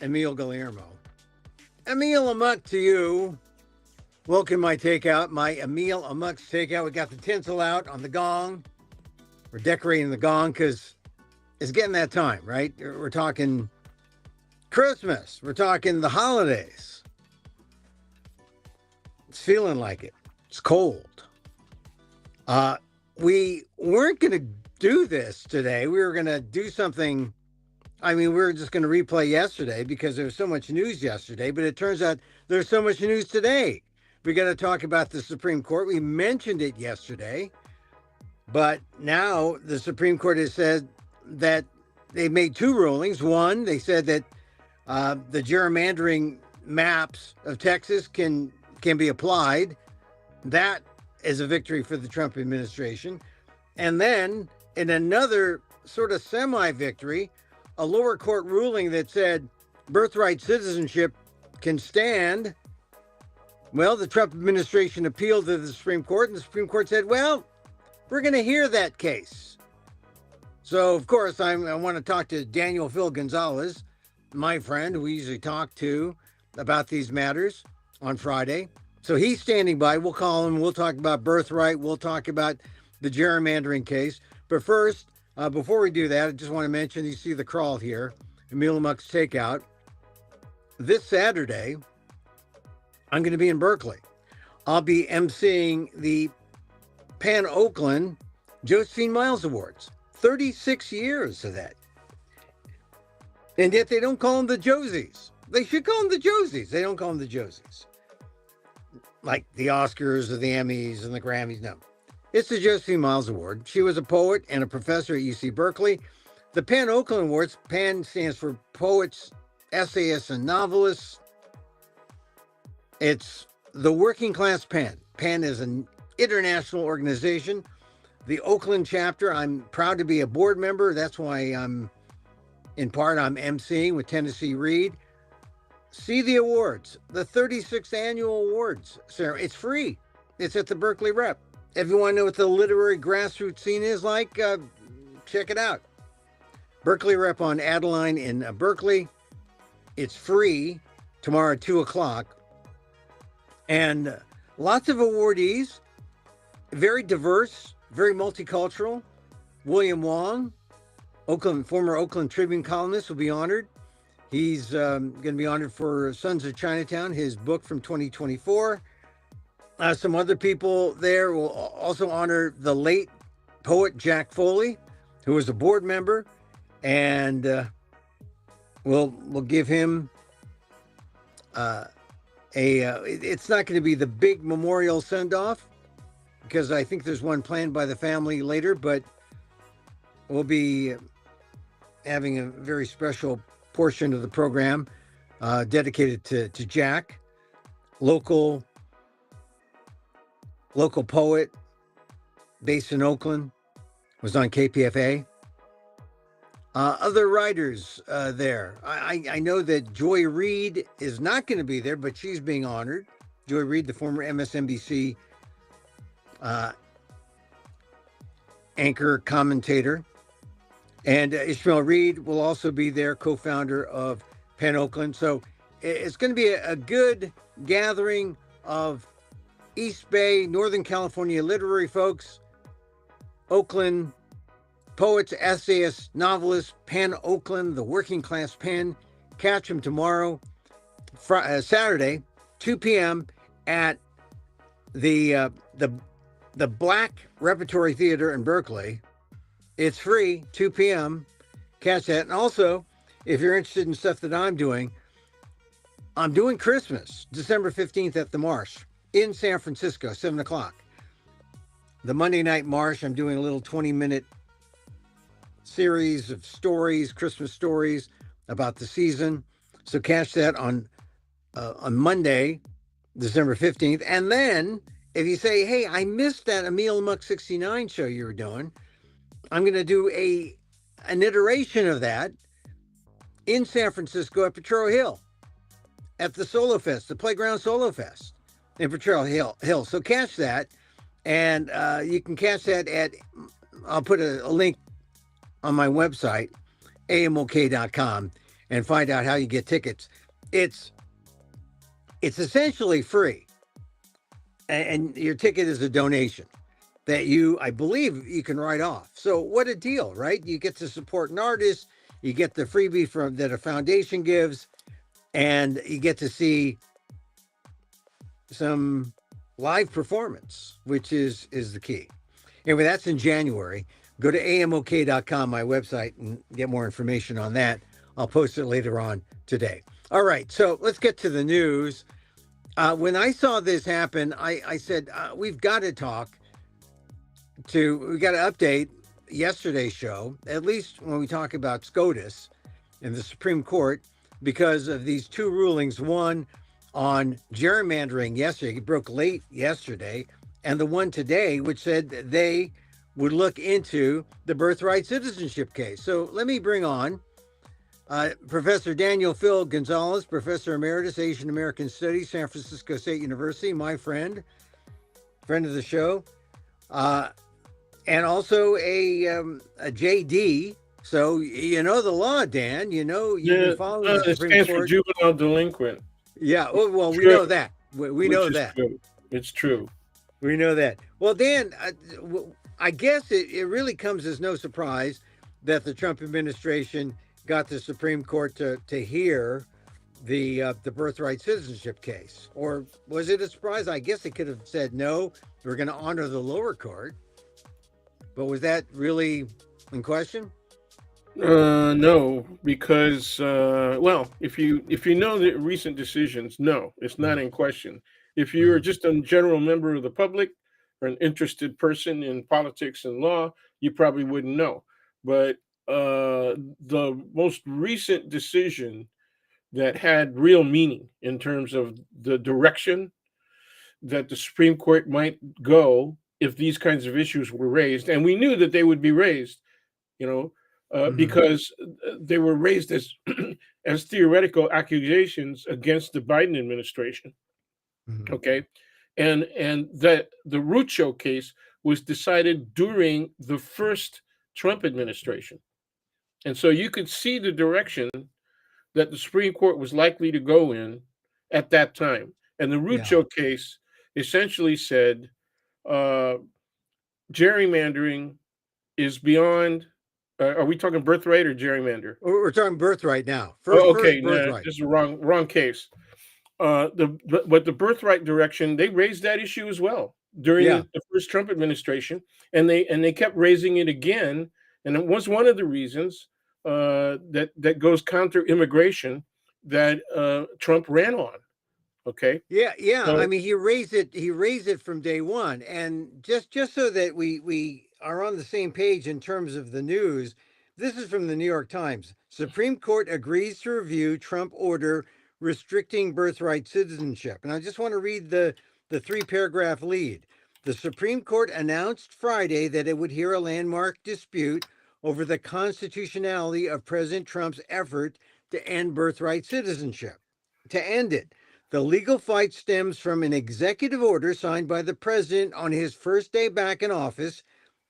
Emil Guillermo. Emil Amok to you. Welcome my takeout, my Emil Amok's takeout. We got the tinsel out on the gong. We're decorating the gong because it's getting that time, right? We're talking Christmas. We're talking the holidays. It's feeling like it. It's cold. We weren't going to do this today. We were going to do something. I mean, we were just going to replay yesterday because there was so much news yesterday, but it turns out there's so much news today. We got to talk about the Supreme Court. We mentioned it yesterday, but now the Supreme Court has said that they made two rulings. One, they said that the gerrymandering maps of Texas can be applied. That is a victory for the Trump administration. And then in another sort of semi-victory, a lower court ruling that said birthright citizenship can stand. Well, the Trump administration appealed to the Supreme Court, and the Supreme Court said, well, we're going to hear that case. So, of course, I want to talk to Daniel Phil Gonzalez, my friend, who we usually talk to about these matters on Friday. So he's standing by. We'll call him. We'll talk about birthright. We'll talk about the gerrymandering case. But first, before we do that, I just want to mention, you see the crawl here, Emil Amok's Takeout. This Saturday, I'm going to be in Berkeley. I'll be emceeing the Pan Oakland Josephine Miles Awards. 36 years of that. And yet they don't call them the Josies. They should call them the Josies. They don't call them the Josies. Like the Oscars or the Emmys and the Grammys. No. It's the Josephine Miles Award. She was a poet and a professor at UC Berkeley. The Pan Oakland Awards, Pan stands for Poets, Essayists, and Novelists. It's the working class PAN. PAN is an international organization. The Oakland chapter, I'm proud to be a board member. That's why I'm emceeing with Tennessee Reed. See the awards, the 36th annual awards. It's free. It's at the Berkeley Rep. If you want to know what the literary grassroots scene is like, check it out. Berkeley Rep on Adeline in Berkeley. It's free tomorrow at 2 o'clock. And lots of awardees, very diverse, very multicultural. William Wong, former Oakland Tribune columnist, will be honored. He's going to be honored for Sons of Chinatown, his book from 2024. Some other people there will also honor the late poet Jack Foley, who was a board member, and we'll give him it's not going to be the big memorial send-off because I think there's one planned by the family later, but we'll be having a very special portion of the program dedicated to Jack, local poet based in Oakland, was on KPFA. Other writers there. I know that Joy Reid is not going to be there, but she's being honored. Joy Reid, the former MSNBC anchor commentator. And Ishmael Reed will also be there, co-founder of Pan Oakland. So it's going to be a good gathering of East Bay, Northern California literary folks, Oakland poets, essayists, novelists, Pan Oakland, the working class Pan. Catch them tomorrow, Saturday, 2 p.m. at the Black Repertory Theater in Berkeley. It's free, 2 p.m. Catch that. And also, if you're interested in stuff that I'm doing Christmas, December 15th at the Marsh in San Francisco, 7 o'clock. The Monday Night Marsh, I'm doing a little 20-minute series of stories, Christmas stories about the season. So catch that on Monday, December 15th. And then if you say, hey, I missed that Emil Amok 69 show you were doing, I'm going to do an iteration of that in San Francisco at Potrero Hill at the Solo Fest, the Playground Solo Fest in Potrero Hill. So catch that. And you can catch that I'll put a link on my website, amok.com. and find out how you get tickets. It's it's essentially free, and your ticket is a donation that I believe, you can write off. So what a deal, right? You get to support an artist, you get the freebie from that a foundation gives, and you get to see some live performance, which is the key. Anyway, that's in January. Go to amok.com, my website, and get more information on that. I'll post it later on today. All right, so let's get to the news. When I saw this happen, I said, we've got to update yesterday's show, at least when we talk about SCOTUS and the Supreme Court, because of these two rulings. One on gerrymandering yesterday, it broke late yesterday, and the one today, which said that they would look into the birthright citizenship case. So let me bring on Professor Daniel Phil Gonzalez, Professor Emeritus, Asian American Studies, San Francisco State University, my friend of the show, and also a JD. So you know the law, Dan. You know you've been following the it Supreme stands Court. for juvenile delinquent. Yeah. Oh, well, we know that. We know that. True. It's true. We know that. Well, Dan, I guess it really comes as no surprise that the Trump administration got the Supreme Court to hear the birthright citizenship case. Or was it a surprise? I guess it could have said no, we're going to honor the lower court. But was that really in question? No, because well, if you know the recent decisions, no, it's not in question. If you're just a general member of the public or an interested person in politics and law, you probably wouldn't know. But the most recent decision that had real meaning in terms of the direction that the Supreme Court might go if these kinds of issues were raised, and we knew that they would be raised, you know, because they were raised as as theoretical accusations against the Biden administration. Okay, and that the Rucho case was decided during the first Trump administration, and so you could see the direction that the Supreme Court was likely to go in at that time. And the Rucho case essentially said gerrymandering is beyond. Are we talking birthright or gerrymander? We're talking birthright now. Okay, first no, birthright. this is wrong case. But the birthright direction, they raised that issue as well during the first Trump administration, and they kept raising it again, and it was one of the reasons that goes counter immigration that Trump ran on. Okay. Yeah. So, I mean, he raised it from day one, and just so that we are on the same page in terms of the news. This is from the New York Times. Supreme Court agrees to review Trump order restricting birthright citizenship. And I just want to read the 3-paragraph lead. The Supreme Court announced Friday that it would hear a landmark dispute over the constitutionality of President Trump's effort to end birthright citizenship. To end it, the legal fight stems from an executive order signed by the president on his first day back in office,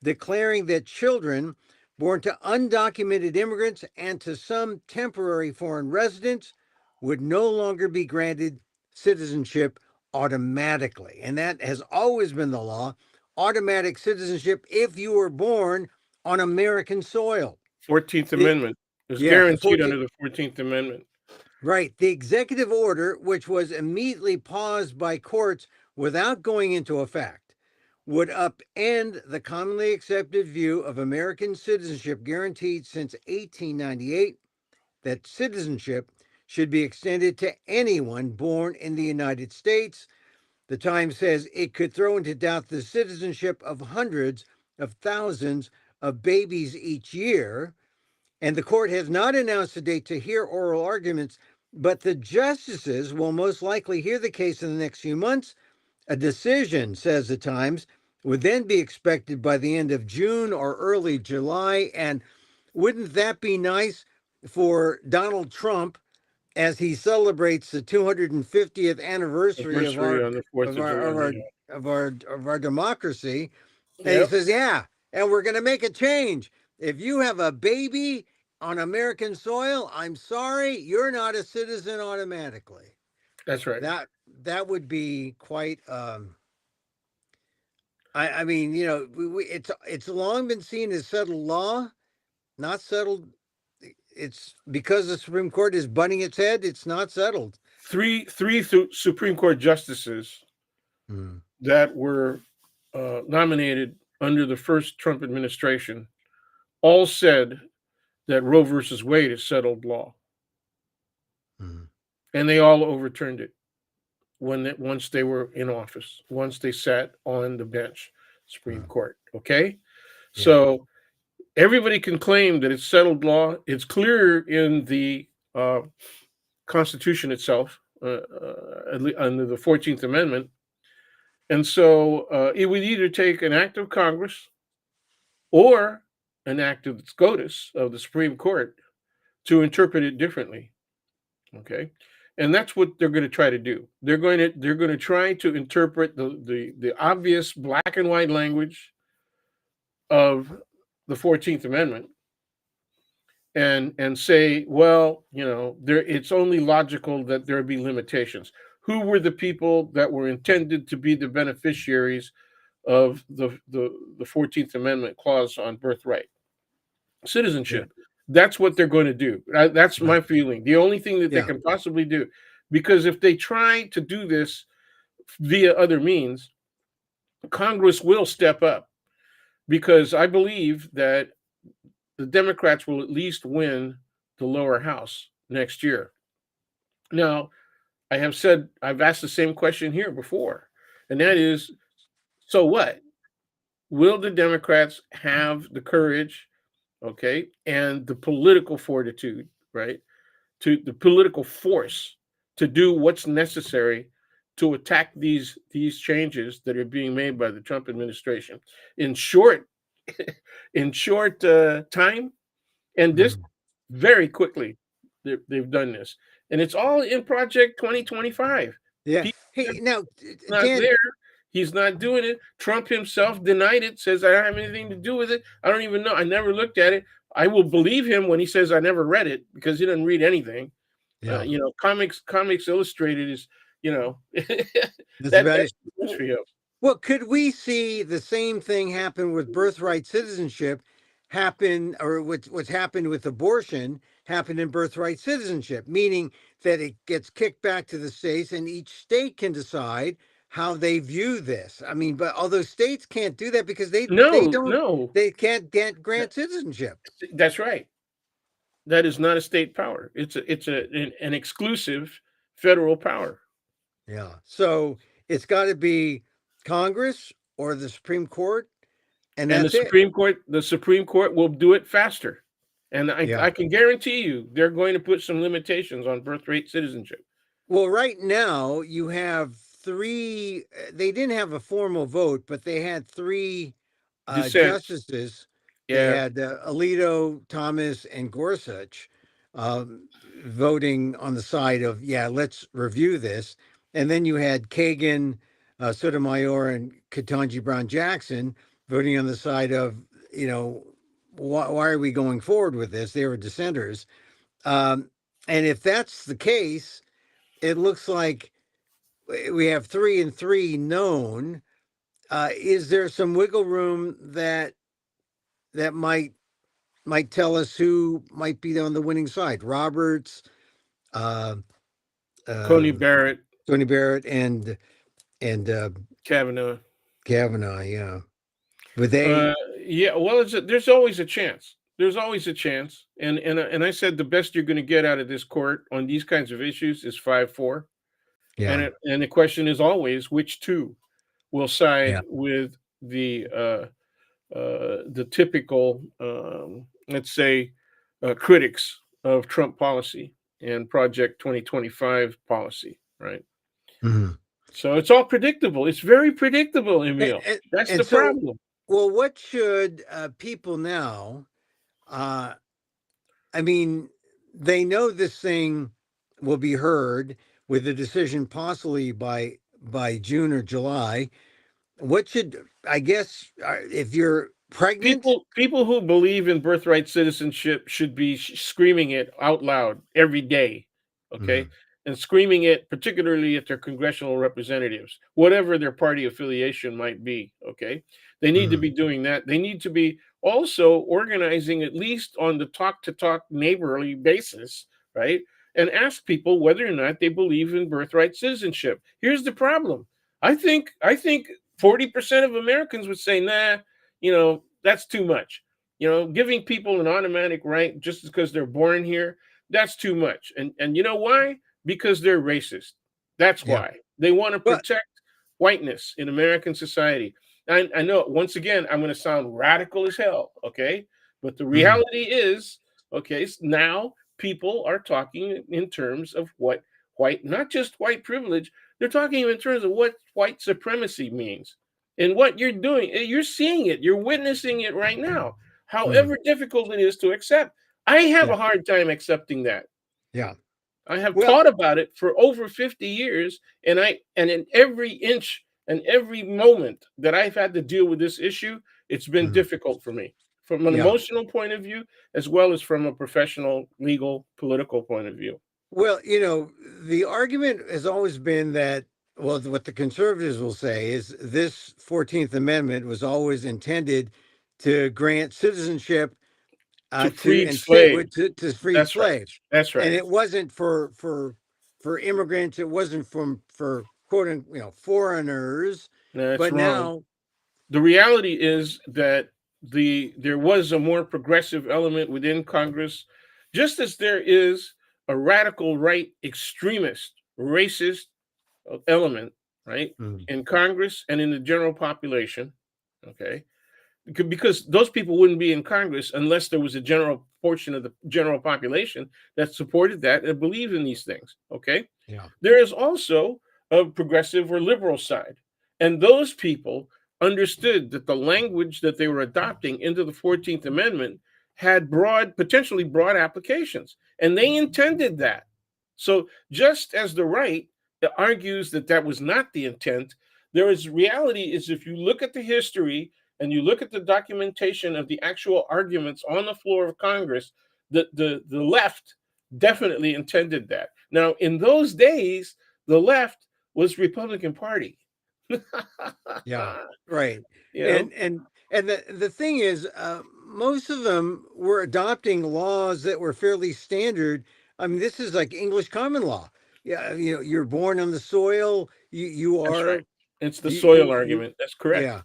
declaring that children born to undocumented immigrants and to some temporary foreign residents would no longer be granted citizenship automatically. And that has always been the law, automatic citizenship if you were born on American soil. 14th Amendment is guaranteed under the 14th Amendment. Right. The executive order, which was immediately paused by courts without going into effect, would upend the commonly accepted view of American citizenship guaranteed since 1898 that citizenship should be extended to anyone born in the United States. The Times says it could throw into doubt the citizenship of hundreds of thousands of babies each year. And the court has not announced a date to hear oral arguments, but the justices will most likely hear the case in the next few months. A decision, says the Times, would then be expected by the end of June or early July. And wouldn't that be nice for Donald Trump as he celebrates the 250th anniversary of our democracy? And he says, yeah, and we're going to make a change. If you have a baby on American soil, I'm sorry, you're not a citizen automatically. That's right. That that would be quite. I mean, it's long been seen as settled law, not settled. It's because the Supreme Court is butting its head. It's not settled. Three Supreme Court justices Hmm. that were nominated under the first Trump administration all said that Roe versus Wade is settled law, Hmm. and they all overturned it once they were in office, once they sat on the bench, Supreme Hmm. Court. Okay, Yeah. so everybody can claim that it's settled law. It's clear in the Constitution itself, under the 14th Amendment. And so it would either take an act of Congress or an act of the SCOTUS of the Supreme Court to interpret it differently. Okay, and that's what they're going to try to do. They're going to try to interpret the obvious black and white language of the 14th Amendment and say, well, there it's only logical that there be limitations. Who were the people that were intended to be the beneficiaries of the 14th Amendment clause on birthright? Yeah. Citizenship. That's what they're going to do. That's Right. my feeling. The only thing that they Yeah. can possibly do, because if they try to do this via other means, Congress will step up, because I believe that the Democrats will at least win the lower house next year. Now, I've asked the same question here before, and that is, so what? Will the Democrats have the courage, okay, and the political fortitude, right, to the political force to do what's necessary to attack these changes that are being made by the Trump administration in short in short time, and this Mhm. very quickly? They've done this, and it's all in Project 2025. Yeah. People Hey, now, not Dan. there. He's not doing it. Trump himself denied it, says I don't have anything to do with it. I don't even know. I never looked at it. I will believe him when he says I never read it, because he doesn't read anything. Yeah. Comics Illustrated is, That's about that's it. too much for him. Well, could we see the same thing happen with birthright citizenship happen, or what's happened with abortion happen in birthright citizenship, meaning that it gets kicked back to the states and each state can decide how they view this? I mean, but although states can't do that because they No, don't no, they can't get grant citizenship. that's right. That is not a state power. It's an exclusive federal power, Yeah. So it's got to be Congress or the Supreme Court, and and the that's it. Supreme Court will do it faster. And Yeah. I can guarantee you they're going to put some limitations on birthright citizenship. Well, right now you have three. They didn't have a formal vote, but they had three Dissents. justices. They Yeah. had Alito, Thomas, and Gorsuch voting on the side of, yeah, let's review this. And then you had Kagan, Sotomayor, and Ketanji Brown Jackson voting on the side of, you know, why are we going forward with this? They were dissenters. Um, and if that's the case, it looks like we have 3 and 3 known. Is there some wiggle room that might tell us who might be on the winning side? Roberts, uh, Coney um, Barrett, Tony Barrett, and Kavanaugh. Kavanaugh. Yeah, but they, Yeah, well, there's always a chance. There's always a chance, and I said the best you're going to get out of this court on these kinds of issues is 5-4, yeah, and the question is always which two will yeah, side with the typical, let's say, critics of Trump policy and Project 2025 policy, right? mhm. So it's all predictable. It's very predictable, and, Emil. and, That's and the so, problem. well, what should people now? Uh, I mean, they know this thing will be heard with a decision possibly by June or July. What should, I guess, if you're pregnant. People who believe in birthright citizenship should be screaming it out loud every day, okay, Mhm. and screaming it particularly at their congressional representatives, whatever their party affiliation might be. Okay, they need to Mhm. be doing that. They need to be also organizing at least on the talk to talk neighborly basis, right, and ask people whether or not they believe in birthright citizenship. Here's the problem. I think 40% of Americans would say, nah, that's too much. Giving people an automatic right just because they're born here, that's too much. And you know why? Because they're racist. That's Yeah. why. They want to Well. protect whiteness in American society. I know, once again, I'm going to sound radical as hell, okay? But the Mhm. reality is, okay, now people are talking in terms of what white, not just white privilege, they're talking in terms of what white supremacy means. And what you're doing, you're seeing it, you're witnessing it right now. Mhm. However difficult it is to accept, I have Yeah. a hard time accepting that. Yeah. I have Well. taught about it for over 50 years, and in every inch and every moment that I've had to deal with this issue, it's been Mhm. difficult for me from an Yeah. emotional point of view as well as from a professional, legal, political point of view. Well, the argument has always been that, well, what the conservatives will say is this 14th Amendment was always intended to grant citizenship To to freed and stay with slaves. to freed That's right. slaves, That's and right. it wasn't for immigrants. It wasn't for quote foreigners, That's but wrong. now. The reality is that there was a more progressive element within Congress, just as there is a radical right extremist racist element, right, Mhm. in Congress and in the general population. Okay, because those people wouldn't be in Congress unless there was a general portion of the general population that supported that and believed in these things. Okay, Yeah. there is also a progressive or liberal side. And those people understood that the language that they were adopting into the 14th Amendment had potentially broad applications. And they intended that. So just as the right argues that that was not the intent, there is reality is if you look at the history and you look at the documentation of the actual arguments on the floor of Congress, the left definitely intended that. Now, in those days, the left was Republican Party. you Yeah, right. know, And the thing is, most of them were adopting laws that were fairly standard. I mean, this is like English common law. Yeah, you're born on the soil. You that's right. are It's the soil you argument. That's correct. yeah.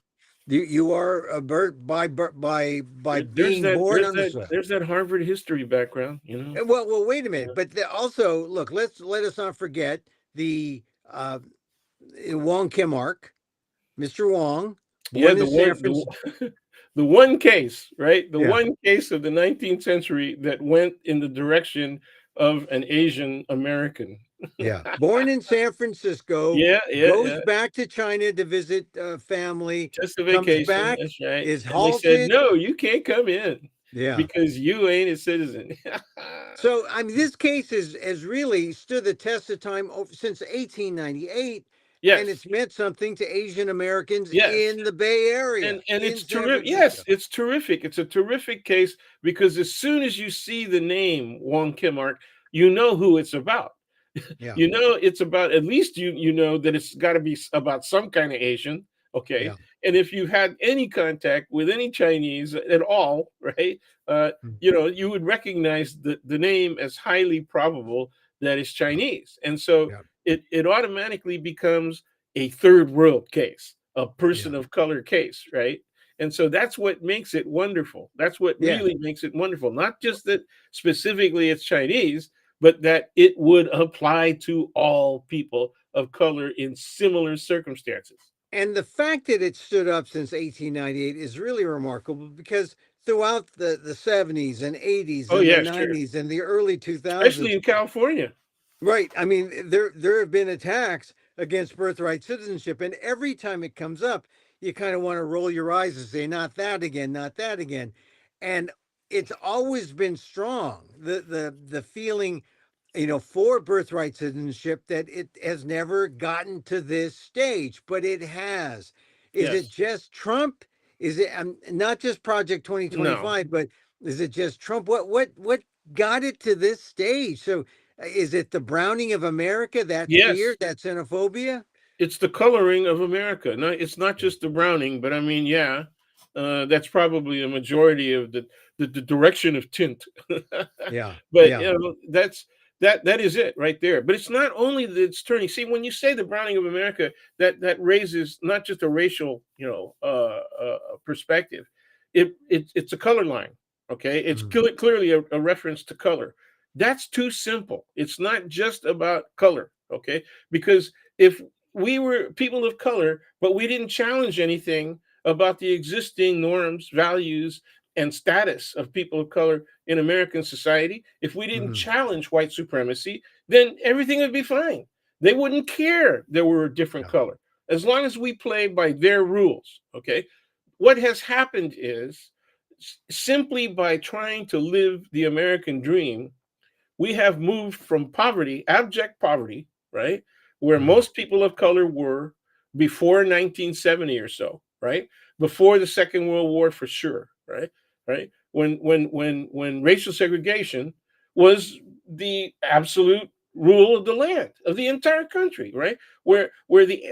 You are a bird by There's being that. born There's on the that. soil. There's that Harvard history background. You know. Well, wait a minute. Yeah. But also, look, let us not forget the Wong Kim Ark, Mr. Wong, Yeah, born in San Francisco. the one case, right? The Yeah. one case of the 19th century that went in the direction of an Asian American. Yeah, born in San Francisco, Yeah, yeah, yeah. goes back to China to visit family, Just a comes vacation. back, That's right. is And they said, halted. no, you can't come in Yeah. because you ain't a citizen. So, I mean, this case has really stood the test of time since 1898, and Yes, it's meant something to Asian Americans yes. in the Bay Area, And in it's San terrific. Francisco. Yes, it's terrific. It's a terrific case because as soon as you see the name Wong Kim Ark, you know who it's about. Yeah, You know it's about, at least you know that it's got to be about some kind of Asian. Okay, yeah, and if you've had any contact with any Chinese at all, right, mm, you would recognize the name as highly probable that it's yeah, Chinese, and so yeah, it automatically becomes a third world case, a yeah, person of color case, right? And so that's what makes it wonderful. That's what yeah. really makes it wonderful. Not just that specifically it's Chinese, but that it would apply to all people of color in similar circumstances. And the fact that it stood up since 1898 is really remarkable because throughout the 70s and 80s Oh and the yeah, sure. 90s and the early Especially 2000s. in California. Right. I mean, there have been attacks against birthright citizenship, and every time it comes up, you kind of want to roll your eyes and say, "Not that again, not that again." And it's always been strong. The feeling, for birthright citizenship that it has never gotten to this stage, but it has. Is it Yes. just Trump? Is it not just Project No. 2025, but is it just Trump? What got it to this stage? So is it the browning of America, that fear, Yes, that xenophobia? it's the coloring of America. No, it's not Yeah, just the browning, but I mean, yeah, that's probably a majority of the direction of tint. yeah, But yeah. that is it right there. But it's not only that it's turning. See, when you say the browning of America, that raises not just a racial, perspective. It's a color line. Okay, it's Mhm, clearly a reference to color. That's too simple. It's not just about color. Okay, because if we were people of color, but we didn't challenge anything about the existing norms, values, and status of people of color in American society. If we didn't mhm, challenge white supremacy, then everything would be fine. They wouldn't care that we're a different yeah. color as long as we play by their rules. Okay. What has happened is simply by trying to live the American dream, we have moved from poverty, abject poverty, right, where Mhm, most people of color were before 1970 or so, right, before the Second World War for sure, right, when racial segregation was the absolute rule of the land of the entire country, right, where the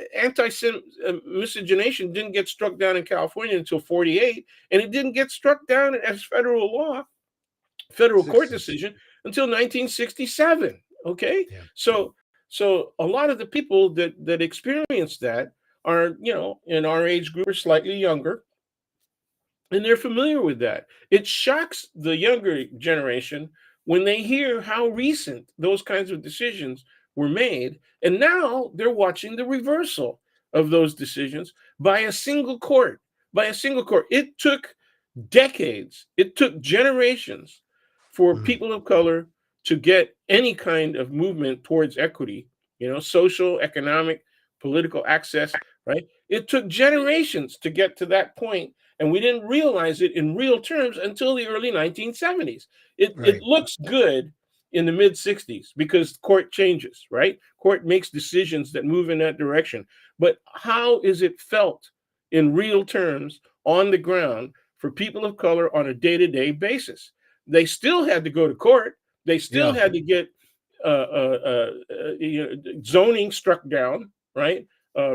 miscegenation didn't get struck down in California until 48, and it didn't get struck down as federal law, federal court 60s. decision, until 1967. Okay, Yeah. so a lot of the people that experienced that are, in our age group or slightly younger, and they're familiar with that. It shocks the younger generation when they hear how recent those kinds of decisions were made, and now they're watching the reversal of those decisions by a single court. By a single court, it took decades, it took generations for Mhm, people of color to get any kind of movement towards equity, social, economic, political access, right? It took generations to get to that point, and we didn't realize it in real terms until the early 1970s. It right. looks good in the mid 60s because court changes, right? Court makes decisions that move in that direction. But how is it felt in real terms on the ground for people of color on a day-to-day basis? They still had to go to court. They still Yeah. had to get zoning struck down, right?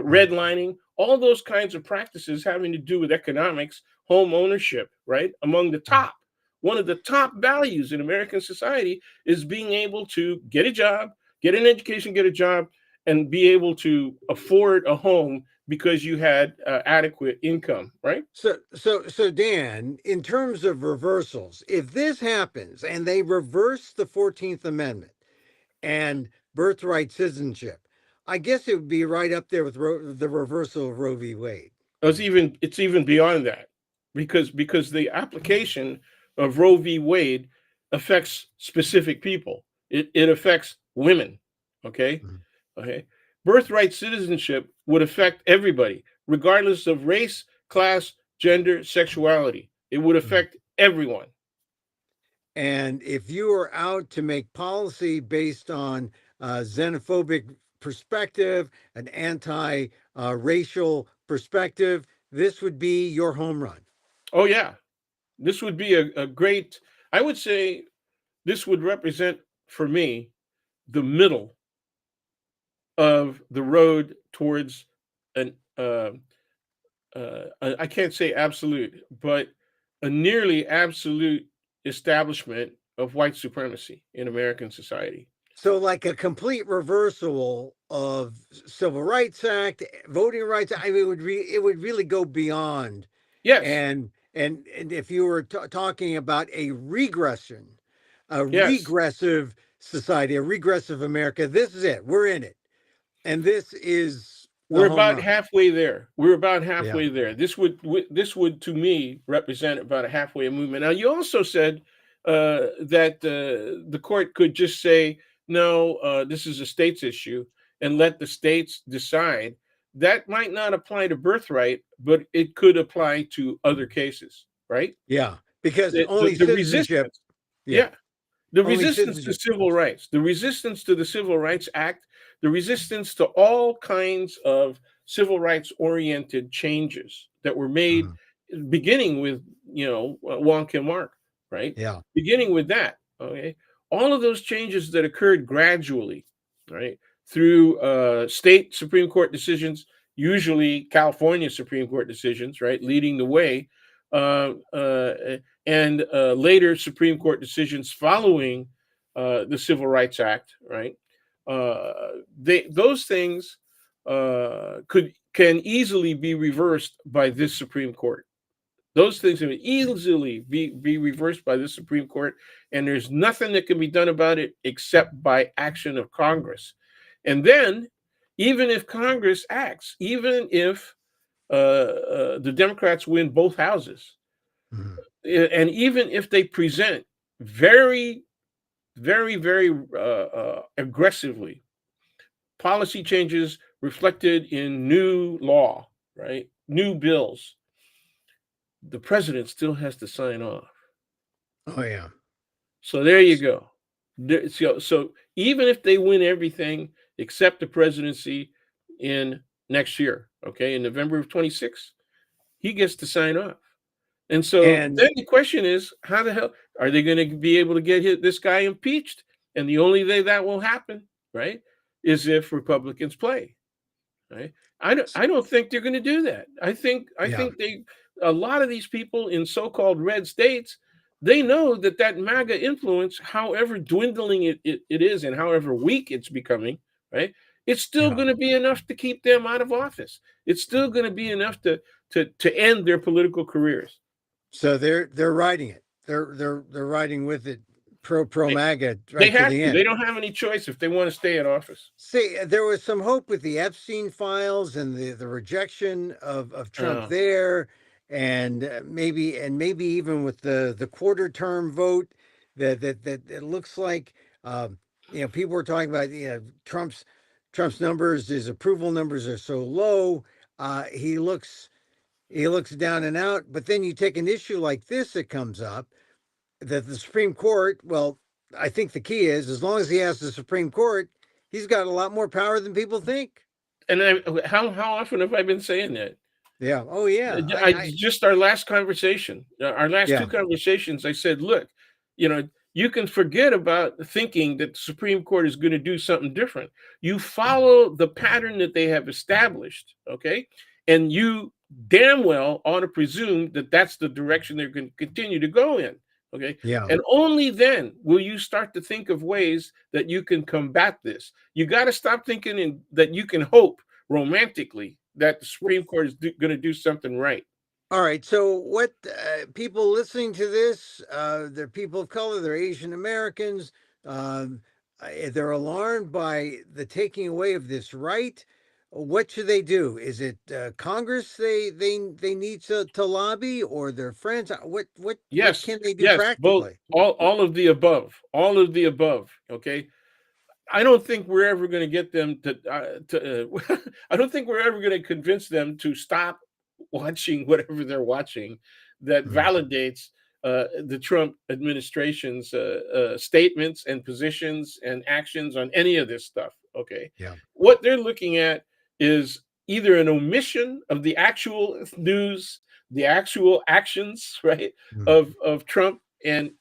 Right. Redlining, all those kinds of practices having to do with economics, home ownership, right? Among the Mhm, top. One of the top values in American society is being able to get a job, get an education, get a job, and be able to afford a home because you had adequate income, right? So Dan, in terms of reversals, if this happens and they reverse the 14th Amendment and birthright citizenship, I guess it would be right up there with the reversal of Roe v. Wade. It's even beyond that, because the application of Roe v. Wade affects specific people. It affects women. Okay, Mhm, okay. Birthright citizenship would affect everybody, regardless of race, class, gender, sexuality. It would mhm. affect everyone. And if you are out to make policy based on xenophobic perspective, an anti-racial perspective, this would be your home run. Oh yeah, this would be a great. I would say this would represent for me the middle of the road towards an I can't say absolute, but a nearly absolute establishment of white supremacy in American society. So, like a complete reversal of Civil Rights Act, voting rights. I mean, it would really go beyond. Yes, And if you were talking about a regression, a yes. regressive society, a regressive America, this is it. We're in it, and this is the We're home about run. halfway there. We're about Yeah. halfway there. This would to me represent about a halfway movement. Now, you also said that the court could just say no. This is a state's issue, and let the states decide. That might not apply to birthright, but it could apply to other cases, right? Yeah, because The, the, only the citizenship. resistance, Yeah, yeah, the only resistance to citizenship. civil rights, the resistance to the Civil Rights Act, the resistance to all kinds of civil rights oriented changes that were made Mhm. beginning with, Wonka Mark, right? Yeah. Beginning with that, okay? All of those changes that occurred gradually, right, through state Supreme Court decisions, usually California Supreme Court decisions, right, leading the way, uh, uh, and later Supreme Court decisions following the Civil Rights Act, right? Uh, those things could can easily be reversed by this Supreme Court. Those things can easily be reversed by the Supreme Court, and there's nothing that can be done about it except by action of Congress. And then, even if Congress acts, even if the Democrats win both houses, Mhm. and even if they present very, very, very aggressively policy changes reflected in new law, right? New bills, the president still has to sign off. Oh yeah. So there you go. So even if they win everything except the presidency in next year, okay, in November of 26, he gets to sign off. And so And then the question is, how the hell are they going to be able to get this guy impeached? And the only way that will happen, right, is if Republicans play. Right? I don't think they're going to do that. I yeah. think a lot of these people in so-called red states, they know that MAGA influence, however dwindling it is and however weak it's becoming, right? It's still Yeah. going to be enough to keep them out of office. It's still going to be enough to end their political careers. So they're riding it. They're riding with it, pro They, MAGA they right to have the to. They end. don't have any choice if they want to stay in office. See, there was some hope with the Epstein files and the rejection of Trump Uh, there, and maybe even with the quarter term vote that it looks like people were talking about Trump's numbers, his approval numbers are so low. He looks down and out. But then you take an issue like this that comes up that the Supreme Court, well, I think the key is as long as he has the Supreme Court, he's got a lot more power than people think. and how often have I been saying that? Yeah. Oh yeah. I just our last conversation, our last Yeah. two conversations, I said, look, you can forget about thinking that the Supreme Court is going to do something different. You follow the pattern that they have established, okay? And you damn well ought to presume that that's the direction they're going to continue to go in, okay? Yeah. And only then will you start to think of ways that you can combat this. You got to stop thinking that you can hope romantically that the Supreme Court is going to do something right. All right. So, what people listening to this? They're people of color. They're Asian Americans. Um, they're alarmed by the taking away of this right. What should they do? Is it Congress they need to lobby, or their friends? What Yes, can they do yes, both, practically? all of the above, all of the above. Okay, I don't think we're ever going to get them to. I don't think we're ever going to convince them to stop watching whatever they're watching that Mhm. validates the Trump administration's statements and positions and actions on any of this stuff. Okay, Yeah. what they're looking at is either an omission of the actual news, the actual actions, right, Mhm. of Trump and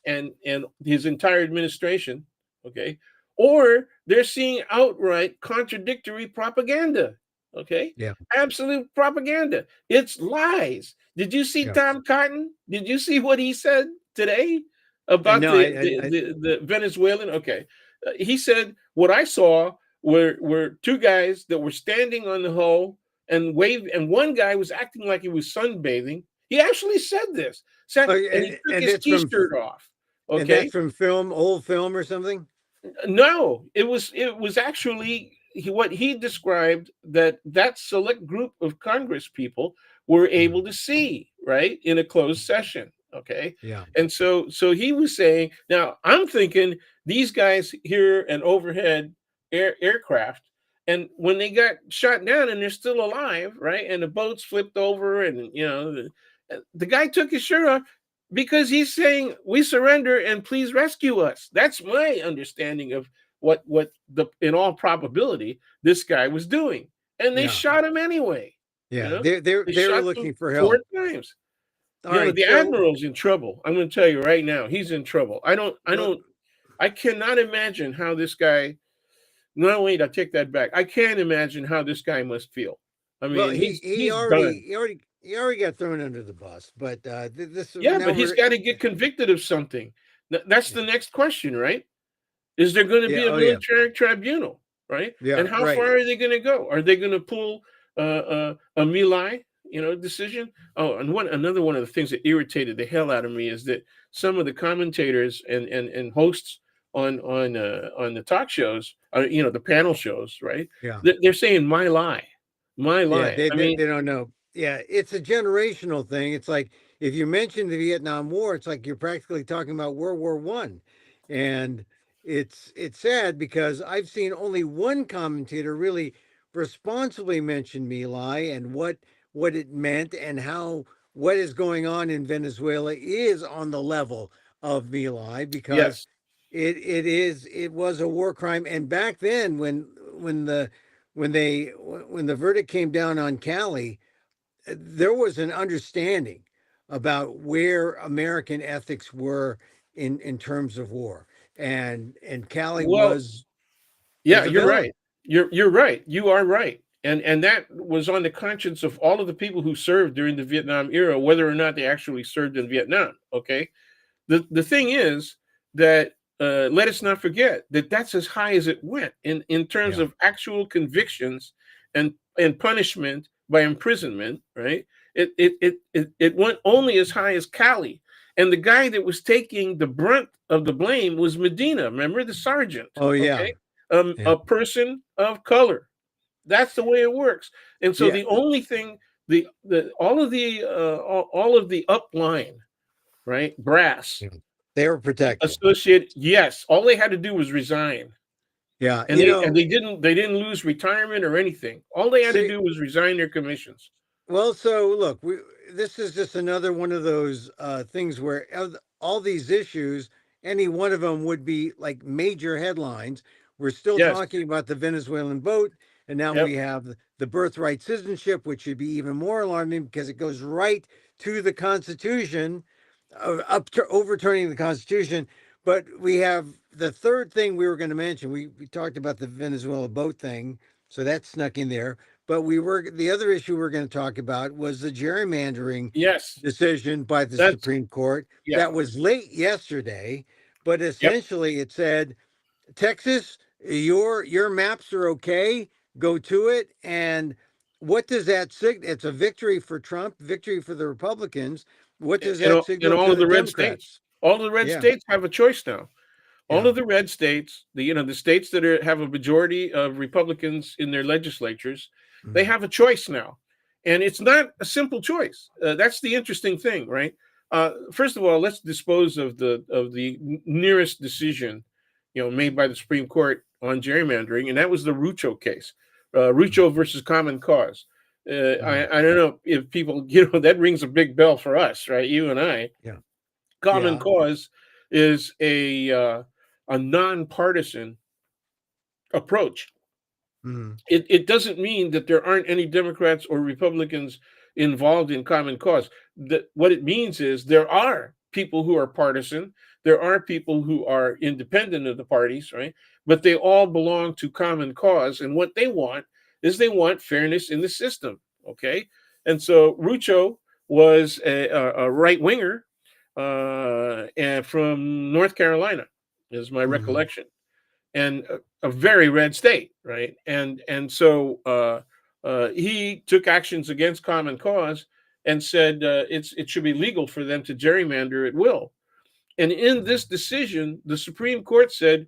his entire administration. Okay, or they're seeing outright contradictory propaganda. Okay, Yeah. absolute propaganda. It's lies. Did you see Yeah. Tom Cotton? Did you see what he said today And about no, the Venezuelan? Okay, he said what I saw were two guys that were standing on the hull and wave, and one guy was acting like he was sunbathing. He actually said this. Said, and he took and his that's from T-shirt off. and that's Okay, from film, old film or something. no, it was actually what he described that select group of Congress people were Mhm. able to see right in a closed session. Okay, Yeah. and so he was saying. Now I'm thinking these guys hear an overhead aircraft, and when they got shot down and they're still alive, right, and the boats flipped over, and the guy took his shirt off because he's saying we surrender and please rescue us. That's my understanding of what the in all probability this guy was doing, and they Yeah. shot him anyway. Yeah. They They were shot him looking for four help. times. All right. The So, admiral's in trouble. I'm going to tell you right now, he's in trouble. well, I cannot imagine how this guy. No, wait, I take that back. I can't imagine how this guy must feel. I well, mean, he he he's already done. he already he already got thrown under the bus. But this Yeah, now but he's we're got to get convicted of something. That's yeah the next question, right? Is there going to yeah be a oh yeah military tribunal, right? yeah And how right far are they going to go? Are they going to pull a Milai, decision? Oh, and another one of the things that irritated the hell out of me is that some of the commentators and hosts on the talk shows, the panel shows, right? yeah. They're saying my lie, my Yeah, lie. I mean, they don't know. Yeah, it's a generational thing. It's like if you mention the Vietnam War, it's like you're practically talking about World War I, and it's sad because I've seen only one commentator really responsibly mention My Lai and what it meant and how what is going on in Venezuela is on the level of My Lai because yes. it was a war crime. And back then when the when the verdict came down on Cali, there was an understanding about where American ethics were in terms of war, and Cali Well, was yeah, a you're right. villain. You're right. You are right. And that was on the conscience of all of the people who served during the Vietnam era, whether or not they actually served in Vietnam. Okay. The thing is that let us not forget that that's as high as it went in terms Yeah. of actual convictions and punishment by imprisonment. Right. It went only as high as Cali. And the guy that was taking the brunt of the blame was Medina. Remember the sergeant? Oh yeah. Okay, Yeah. a person of color. That's the way it works. And so Yeah. the only thing, the all of the upline, right, brass Yeah. They were protected. associated, yes, all they had to do was resign, Yeah. and they didn't lose retirement or anything. All they had to See, do was resign their commissions. well, so look, this is just another one of those things where all these issues, any one of them would be like major headlines. We're still Yes. talking about the Venezuelan boat, and now Yep. we have the birthright citizenship, which should be even more alarming because it goes right to the Constitution, up to overturning the Constitution. But we have the third thing we were going to mention. We talked about the Venezuela boat thing, so that snuck in there. But the other issue we're going to talk about was the gerrymandering Yes. decision by the That's Supreme Court yeah. that was late yesterday, but Yep. essentially it said Texas, your maps are okay, go to it. And what does that signal? It's a victory for Trump, victory for the Republicans. What does that In signal all to of the the red states, Democrats? all of the red Yeah, states have a choice now. All yeah, of the red states, the states that have a majority of Republicans in their legislatures, they mm, have a choice now, and it's not a simple choice. That's the interesting thing, right? First of all, let's dispose of the nearest decision, made by the Supreme Court on gerrymandering, and that was the Rucho case, mm, Rucho versus Common Cause. mm, I don't know if people, that rings a big bell for us, right? You and I. yeah, Common yeah, Cause is a nonpartisan approach. mm, It doesn't mean that there aren't any Democrats or Republicans involved in Common Cause. What it means is there are people who are partisan, there are people who are independent of the parties, right? But they all belong to Common Cause, and what they want is they want fairness in the system. Okay, and so Rucho was a right winger and from North Carolina, is my mm, recollection, and a very red state, right? And so he took actions against Common Cause and said it should be legal for them to gerrymander at will. And in this decision, the Supreme Court said,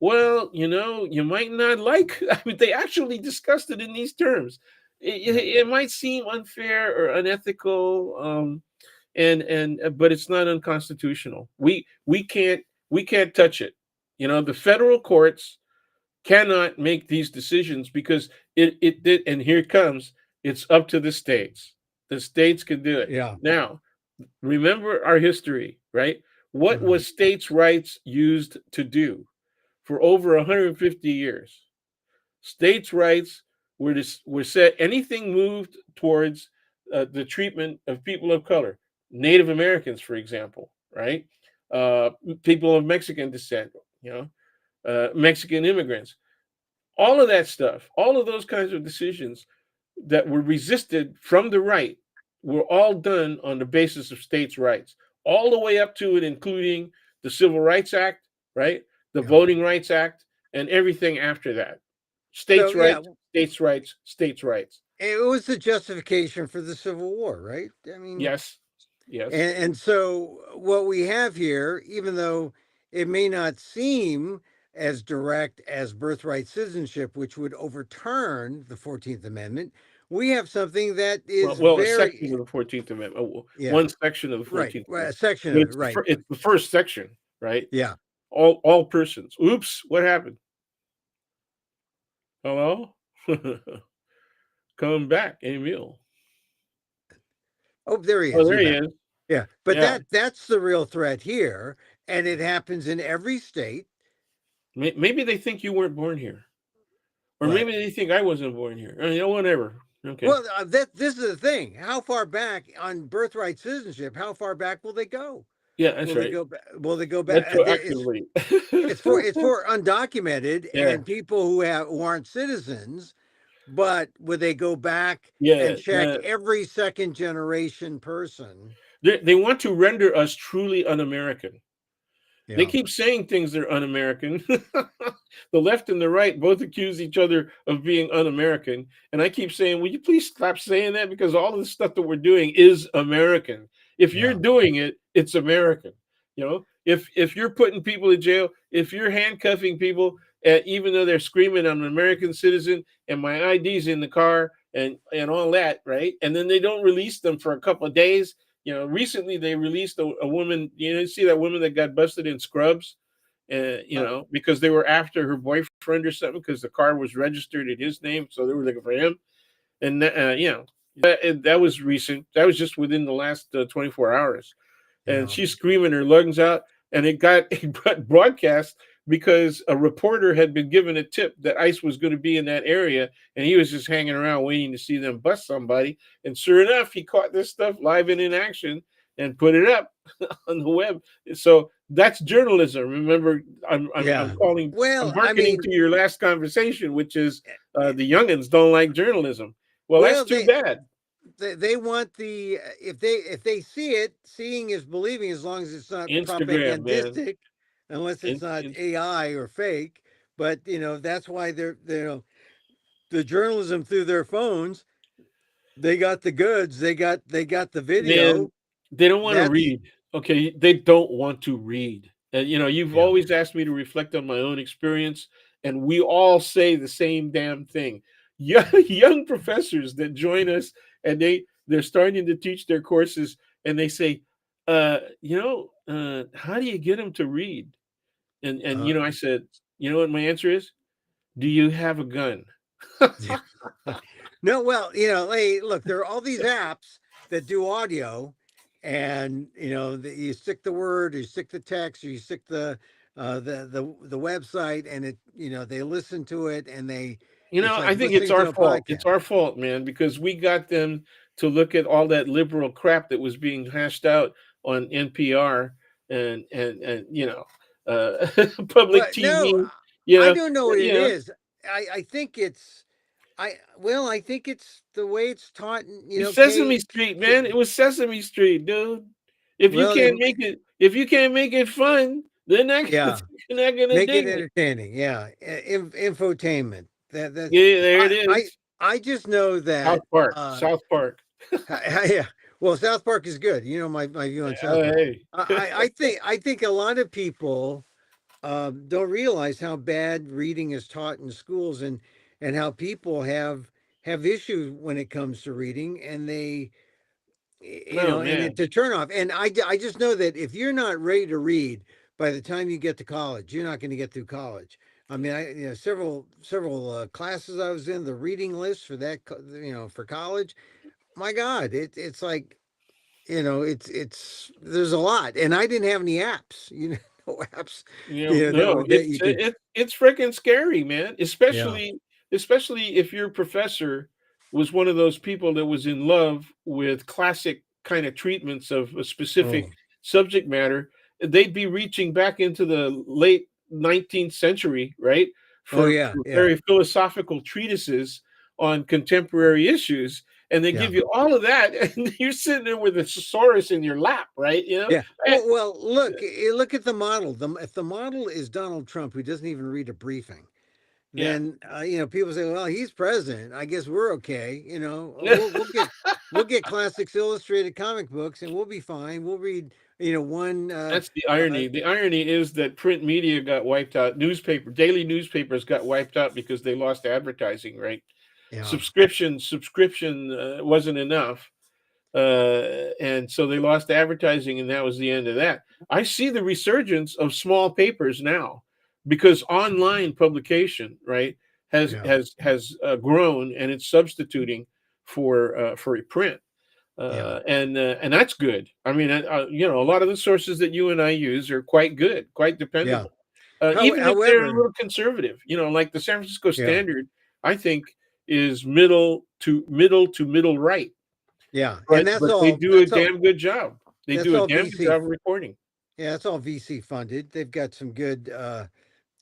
well, you might not like. I mean, they actually discussed it in these terms. It, yeah, it might seem unfair or unethical, and but it's not unconstitutional. We can't touch it. The federal courts cannot make these decisions because it did, and here it comes. It's up to the states. The states can do it. yeah, Now, remember our history, right? What mm, was states' rights used to do for over 150 years? States' rights were set. Anything moved towards the treatment of people of color. Native Americans, for example, right? Uh, People of Mexican descent, you know, Mexican immigrants, all of that stuff, all of those kinds of decisions that were resisted from the right were all done on the basis of states' rights, all the way up to and including the Civil Rights Act, right? The Yeah. Voting Rights Act, and everything after that. So States' yeah, rights, states' rights, states' rights. it was the justification for the Civil War, right? I mean, Yes, yes. and so what we have here, even though it may not seem as direct as birthright citizenship, which would overturn the 14th Amendment, we have something that is A very, section of the 14th Amendment, yeah, one section of the right, 14th well, a Amendment, section but of it, right. it's the first section, right? Yeah. All persons. Oops, what happened? Hello? Come back, Emil. Oh, there he Oh, is. there He's he back. is. Yeah. But Yeah. that's the real threat here. And it happens in every state. Maybe they think you weren't born here, or What? maybe they think I wasn't born here. Whatever. Okay. Well, that this is the thing. How far back on birthright citizenship? How far back will they go? Yeah, that's Will they right. go back? Will they go back? Retroactively. It's for undocumented Yeah. and people who aren't citizens. But would they go back and Yeah. check every second generation person? They want to render us truly un-American. They Yeah. keep saying things that are un-American. The left and the right both accuse each other of being un-American, and I keep saying, "Will you please stop saying that? Because all of the stuff that we're doing is American. If you're Yeah. doing it, it's American. You know, if you're putting people in jail, if you're handcuffing people, even though they're screaming, 'I'm an American citizen and my ID's in the car,' and all that, right? And then they don't release them for a couple of days. Recently they released a woman. See that woman that got busted in Scrubs, Uh, because they were after her boyfriend or something because the car was registered in his name, so they were looking for him. And that was recent. That was just within the last 24 hours, and yeah. she's screaming her lungs out, and it got broadcast because a reporter had been given a tip that ICE was going to be in that area, and he was just hanging around waiting to see them bust somebody. And sure enough, he caught this stuff live and in action and put it up on the web. So that's journalism. Remember, Yeah. I'm Well, I hearkening mean, to your last conversation, which is the youngins don't like journalism. Well, that's well, too bad. they want the if they see it, seeing is believing as long as it's not Instagram, man. propagandistic, unless it's In, not in, AI or fake. But that's why the journalism through their phones. They got the goods. They got the Man, video. they don't want to That's read. Okay, they don't want to read. And you've yeah. always asked me to reflect on my own experience, and we all say the same damn thing. Young professors that join us, and they're starting to teach their courses, and they say, how do you get them to read? And Uh, I said, you know what my answer is? Do you have a gun? yeah. No, well, hey, look, there are all these apps that do audio, and you stick the word, or you stick the text, or you stick the website, and they listen to it, and it's like I think it's listening our to a fault. It's podcast. our fault, man, because we got them to look at all that liberal crap that was being hashed out on NPR and public But no, TV. You I know, don't know what it you know, is. I think it's I think it's the way it's taught in it's K. Sesame Street, man. It was Sesame Street, dude. If you Well, can't make it, if you can't make it fun, then yeah, you're not gonna make it dig it. entertaining. Yeah, infotainment. That's Yeah, there it I I is. I just know South that. Park. South Park. Yeah. Well, South Park is good. You know my view on Oh, South Park. hey. I think a lot of people don't realize how bad reading is taught in schools, and how people have issues when it comes to reading, and Oh and man. it's a turn off. And I just know that if you're not ready to read by the time you get to college, you're not going to get through college. I mean, several classes I was in, the reading list for that, for college. My God, it's like, it's there's a lot, and I didn't have any apps, no apps, No, that you could. it's freaking scary, man. Yeah. Especially if your professor was one of those people that was in love with classic kind of treatments of a specific Oh, subject matter, they'd be reaching back into the late 19th century, right? oh For yeah, yeah, very philosophical treatises on contemporary issues. And they yeah. give you all of that, and you're sitting there with a thesaurus in your lap, right? You know, Yeah. Eh, Well, look, look at the model. If the model is Donald Trump, who doesn't even read a briefing, yeah. then people say, "Well, he's president. I guess we're okay." We'll get Classics Illustrated comic books, and we'll be fine. We'll read, one. That's the irony. The irony is that print media got wiped out. Daily newspapers got wiped out because they lost advertising, right? Yeah, Subscription wasn't enough, and so they lost advertising, and that was the end of that. I see the resurgence of small papers now because online publication, right, yeah, has grown, and it's substituting for a print, yeah, and that's good. I mean, a lot of the sources that you and I use are quite good, quite yeah. dependable, even if they're a However, little conservative. Like the San Francisco yeah, Standard, I think is middle right, yeah, and but they do a damn good job. They that's do a all damn good VC. job of reporting. Yeah, that's all VC funded. They've got some good,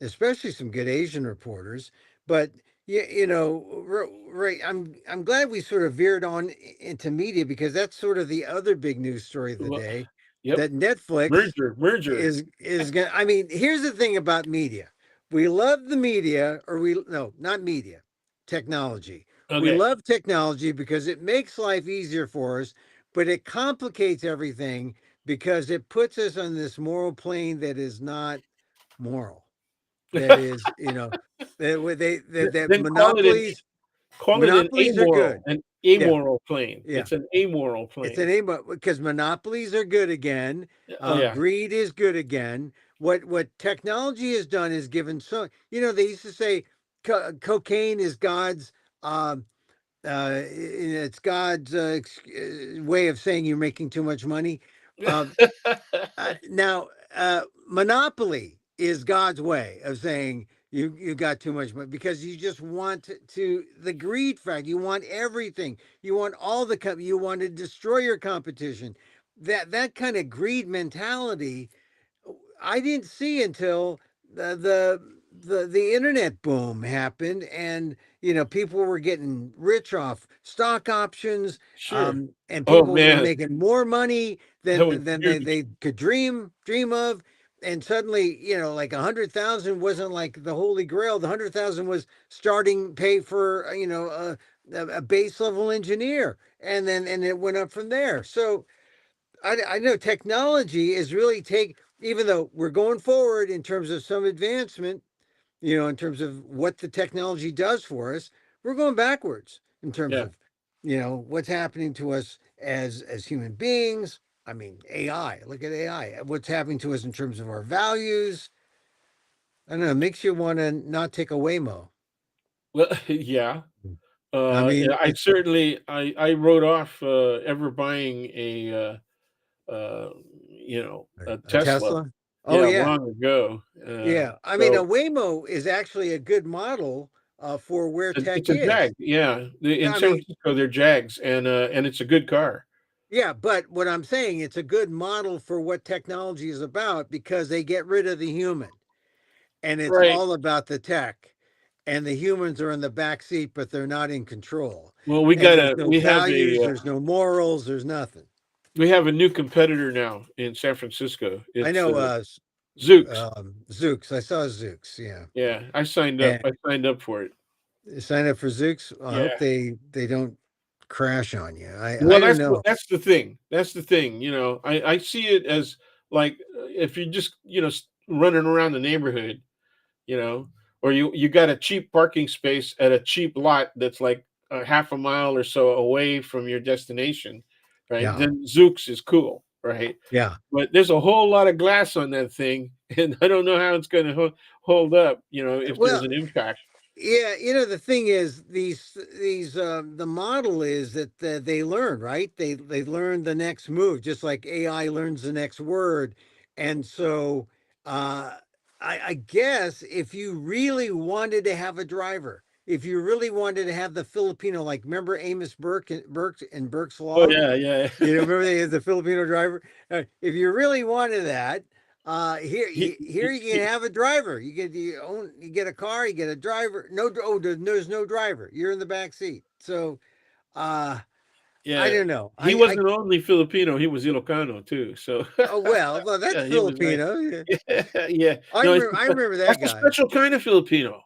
especially some good Asian reporters. But right. I'm glad we sort of veered on into media because that's sort of the other big news story of the Well, day. yep, That Netflix merger. is going. I mean, here's the thing about media: we love the media, or we no, not media, technology. We Okay, love technology because it makes life easier for us, but it complicates everything because it puts us on this moral plane that is not moral. That is, that then call it monopolies are good. an Yeah, amoral plane. yeah. It's an amoral It's an plane. aim because monopolies are good again. Oh yeah, Greed is good again. What technology has done is given they used to say cocaine is God's it's God's way of saying you're making too much money. Uh, now, monopoly is God's way of saying you got too much money because you just want the greed factor. You want everything. You want all you want to destroy your competition. That kind of greed mentality I didn't see until the internet boom happened, and people were getting rich off stock options, sure. and Oh people were man, making more money that was than huge. they could dream of. And suddenly, like 100,000 wasn't like the holy grail. The 100,000 was starting pay for a base level engineer, and it went up from there. So I know technology is really even though we're going forward in terms of some advancement, in terms of what the technology does for us, we're going backwards in terms Yeah. of, what's happening to us as human beings. I mean, AI, look at AI, what's happening to us in terms of our values. I don't know, it makes you want to not take a Waymo. Well, yeah. I Yeah, mean, I wrote off ever buying a a Tesla. Tesla. Oh Yeah, yeah. long ago. Yeah. I mean, a So Waymo is actually a good model for where tech it's a Jag. is. Yeah, in I San mean, Francisco they're Jags, and it's a good car. yeah, but what I'm saying, it's a good model for what technology is about because they get rid of the human and it's Right. all about the tech. And the humans are in the back seat, but they're not in control. Well, And there's no values, there's no morals, there's nothing. we have a new competitor now in San Francisco. I It's know Zooks. Zooks. I saw Zooks, yeah. Yeah, I signed up. And I signed up for it. sign up for Zooks. I hope Yeah. they don't crash on you. I Well, don't know. that's the thing. That's the thing. I see it as like if you're just running around the neighborhood, you know, or you got a cheap parking space at a cheap lot that's like a half a mile or so away from your destination, right? Yeah. Then Zooks is cool, right? Yeah. But there's a whole lot of glass on that thing, and I don't know how it's going to hold up, if there's Well, an impact. yeah, the thing is these the model is that they learn, right? They learn the next move just like AI learns the next word. And so I guess if you really wanted to have a driver, if you really wanted to have the Filipino, like remember Amos Burke and Burke's Oh Law? yeah, yeah. You know, remember they had the Filipino driver. If you really wanted that, here He, you can he, have a driver. You get a car, you get a driver. No, oh, there's no driver. You're in the back seat. So uh, I yeah, don't know. he wasn't only Filipino; he was Ilocano too. So Well, that's yeah, he was right. Filipino. Yeah. Yeah, yeah. I No, remember. I remember that that's a guy. special kind of Filipino.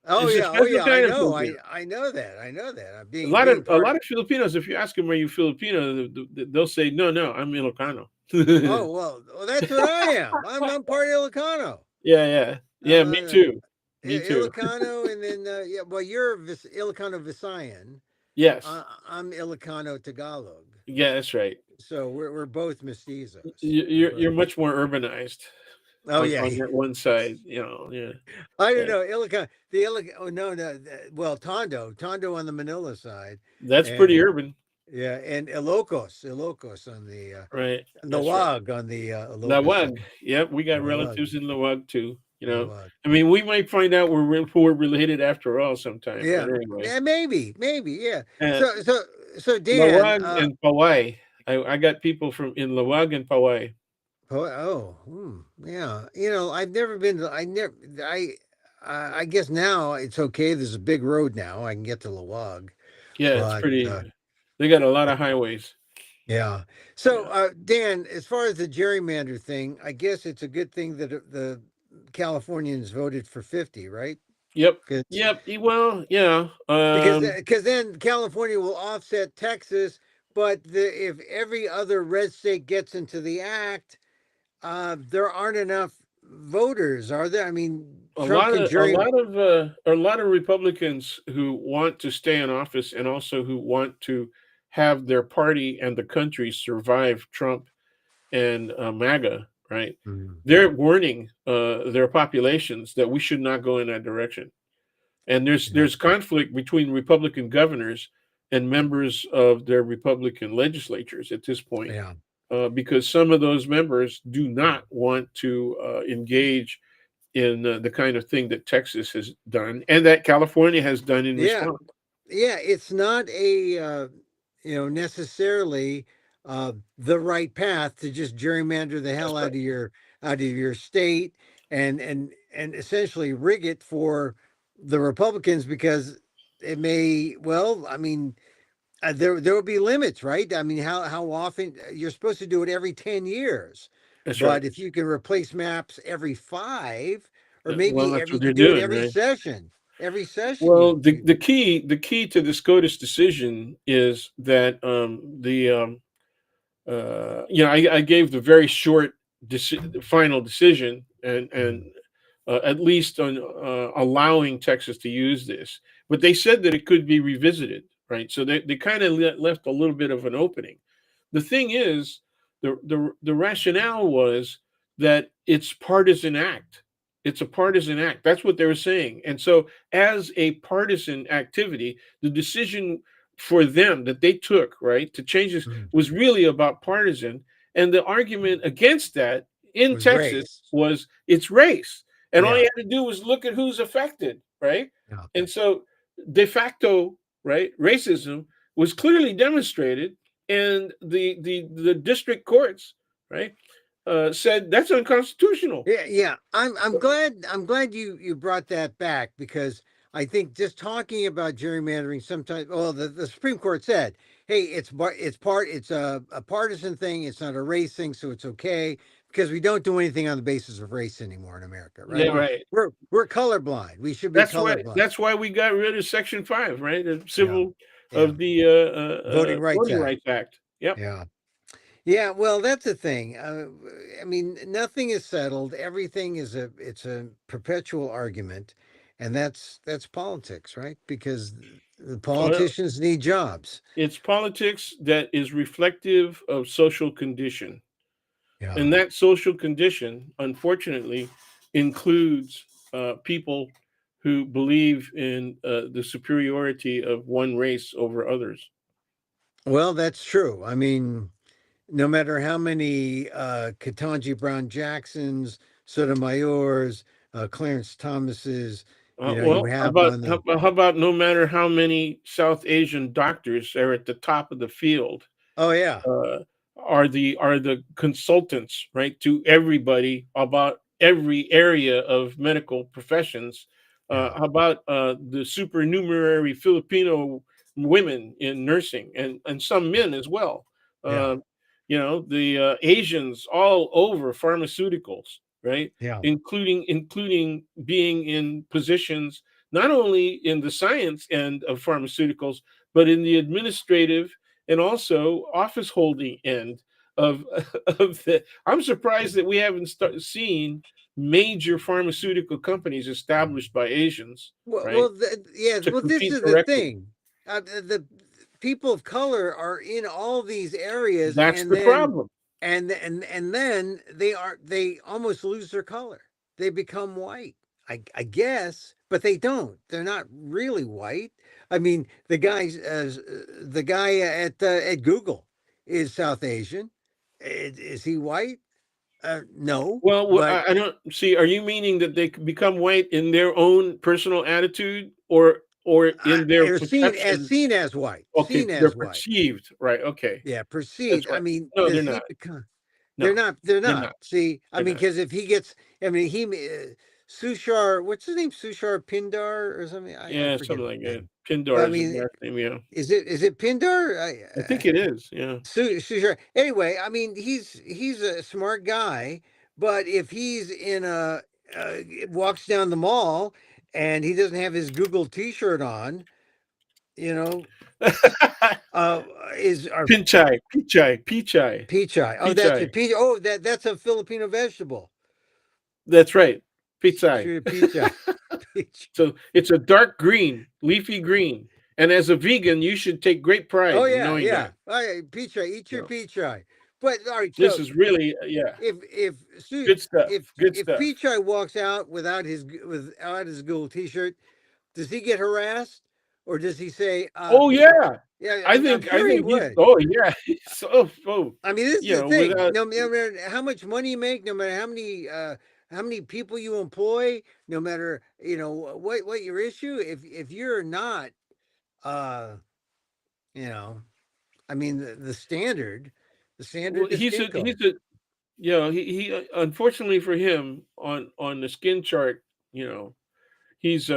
Oh It's a yeah. Oh special yeah. I kind of know. Filipino. I know that. I know that. A Being part lot of. of Filipinos, if you ask them, "Are you Filipino?" They'll say, "No, no, I'm Ilocano." Oh well, that's what I am. I'm part of Ilocano. Yeah, yeah, yeah. I'm Me uh, too. Me too. Ilocano, and then yeah. Well, you're Ilocano Visayan. Yes. I'm Ilocano Tagalog. Yeah, that's right. So we're both mestizos. We're You're both. much more urbanized Oh yeah. on that one side. Yeah, I don't yeah. know Ilocano. The Ilocano. Oh no. Well, Tondo on the Manila side, That's pretty and urban, yeah, and Ilocos on right? the That's right. Wag on the Ilocos Lawag. side. Yep, we got Lawag, relatives in Lawag too. Lawag. I mean, we might find out we're related after all sometime. But Yeah, anyway, yeah, maybe, yeah. uh, So Dan, Lawag and Pawai. I got people from in Lawag and Pawai. yeah. You know, I've never been to. I guess now it's okay. There's a big road now. I can get to Lawag, Yeah, it's but pretty. They got a lot of highways. yeah. So, Yeah. Dan, as far as the gerrymander thing, I guess it's a good thing that the Californians voted for 50, right? Yep. Because Yep. Well, yeah. because then California will offset Texas, but if every other red state gets into the act, there aren't enough voters, are there? I mean, Trump can jury. A lot of Republicans who want to stay in office and also who want to have their party and the country survive Trump and MAGA, right? Mhm. They're warning their populations that we should not go in that direction. And Yeah, there's conflict between Republican governors and members of their Republican legislatures at this point, yeah, because some of those members do not want to engage in the kind of thing that Texas has done and that California has done in yeah. response. Yeah, it's not a necessarily the right path to just gerrymander the That's hell right. out of your state and essentially rig it for the Republicans because it may well I mean there will be limits, right? I mean how often you're supposed to do it every 10 years, That's right. but if you can replace maps every 5 or Well, maybe that's every what you they're do it doing, right? every session Well, you the key to the SCOTUS decision is that I gave the very short final decision and Mhm. at least on allowing Texas to use this, but they said that it could be revisited, right? So they kind of left a little bit of an opening. The thing is, the rationale was that it's partisan act. It's a partisan act. That's what they were saying. And so, as a partisan activity, the decision for them that they took, right, to change this Mhm. was really about partisan. And the argument against that in Was Texas race. was it's race. And all Yeah. you had to do was look at who's affected, right? Yeah. And so, de facto, right, racism was clearly demonstrated, and the district courts, right, said that's unconstitutional. Yeah, yeah. I'm glad you brought that back because I think just talking about gerrymandering sometimes well the Supreme Court said, "Hey, it's a partisan thing, it's not a race thing, so it's okay because we don't do anything on the basis of race anymore in America, right? Yeah, right. We're colorblind. We should be colorblind." That's why we got rid of Section 5, right? The Yeah. civil Yeah. of the Voting Rights Voting Act. Rights Act. Yep. Yeah. Yeah, well, that's the thing. I mean, nothing is settled. Everything is it's a perpetual argument, and that's politics, right? Because the Well, politicians need jobs. it's politics that is reflective of social condition. Yeah. And that social condition, unfortunately, includes people who believe in the superiority of one race over others. Well, that's true. I mean, no matter how many Ketanji Brown Jacksons, Sotomayors, Clarence Thomases, You Well, have on the how about no matter how many South Asian doctors are at the top of the field, oh yeah, uh, are the consultants, right, to everybody about every area of medical professions. yeah, How about the supernumerary Filipino women in nursing and some men as well? yeah, Uh, the Asians all over pharmaceuticals, right? yeah, Including being in positions not only in the science end of pharmaceuticals, but in the administrative and also office holding end of of the. I'm surprised that we haven't seen major pharmaceutical companies established by Asians, right, yeah. to Well, this compete is the directly. thing. The people of color are in all these areas, That's and the then problem. and then they almost lose their color. They become white. I guess, but they don't. They're not really white. I mean, the guy at Google is South Asian. Is he white? No, Well, but I don't see. Are you meaning that they could become white in their own personal attitude, or in their they're perception? seen as white. Okay, Seen they're as white. perceived, right? Okay, Yeah, that's perceived. I right. mean, No, they're does not. he become? They're No, not. They're they're not. not. See, I They're mean, not. because if he gets, I mean, Sushar, what's his name? Sushar Pindar or something. I Yeah, forget something his like that. name. But Pindar I is his mean, last name. Yeah, is it Pindar? I think it is. Yeah. Sushar. Anyway, I mean, he's a smart guy, but if he's in a walks down the mall and he doesn't have his Google T-shirt on, you know, uh, is our Pinchai, pichai, pichai, peach eye. Oh, that's a pichai. peach. Oh, that's a Filipino vegetable. That's right, pichai. Sure, peach eye. Peach. So it's a dark green, leafy green. And as a vegan, you should take great Oh pride in yeah, knowing that. yeah. All right, peach eye. Eat You your know, peach eye. But all right, this so is really, yeah, good stuff. Good If stuff. peach eye walks out without his Google T-shirt, does he get harassed, or does he say, Oh yeah, "Yeah, I'm I sure he think he's. would." Oh yeah, so I mean, this is the thing. without. No matter how much money you make, no matter how many people you employ, no matter what your issue, if you're not, uh, you know, I mean the Well, standard is skin color, he's a he unfortunately for him on the skin chart, you know, he's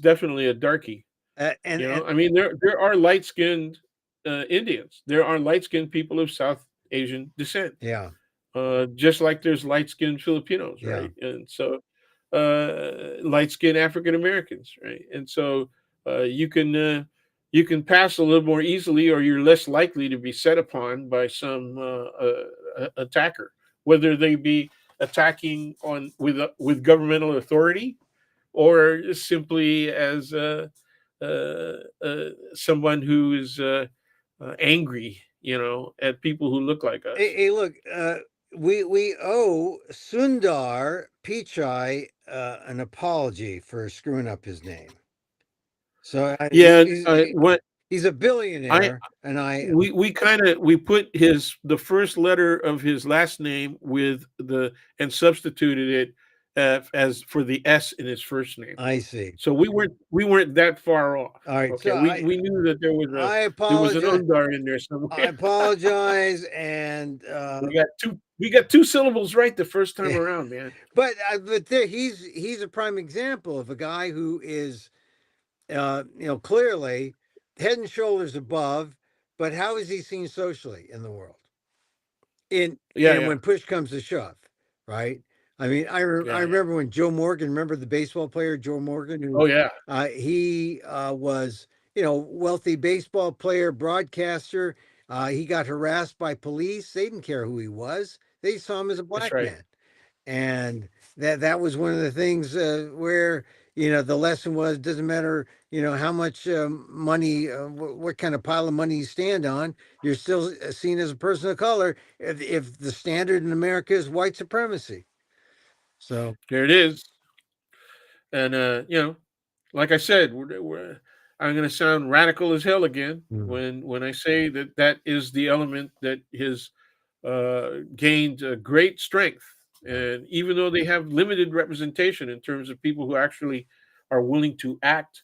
definitely a darky. and I mean, there are light skinned Indians. There are light skinned people of South Asian descent, yeah, just like there's light skinned Filipinos, yeah. right? And so light skinned African Americans, right? And so you can pass a little more easily, or you're less likely to be set upon by some attacker, whether they be attacking on with governmental authority or simply as someone who is angry, at people who look like us. Hey, look, we owe Sundar Pichai an apology for screwing up his name. So Yeah, what he's a I billionaire, and I we kind of we put the first letter of his last name with the and substituted it as for the S in his first name. I see. So we weren't that far off. All right, Okay, so we knew that I there was an apologize. undar in there I somewhere. apologize, and We got two syllables right the first time yeah, around, man. but there, he's a prime example of a guy who is clearly head and shoulders above. But how is he seen socially in the world? In Yeah, and yeah, when push comes to shove, right? I mean, I yeah, yeah. remember when Joe Morgan. Remember the baseball player Joe Morgan, Oh who yeah, he was, wealthy baseball player, broadcaster. He got harassed by police. They didn't care who he was. They saw him as a that's black right. man, and that was one of the things where the lesson was doesn't matter how much money what kind of pile of money you stand on, you're still seen as a person of color if the standard in America is white supremacy. So There it is. And like I said, I'm going to sound radical as hell again mm, when I say that that is the element that has gained great strength. yeah, And even though they have limited representation in terms of people who actually are willing to act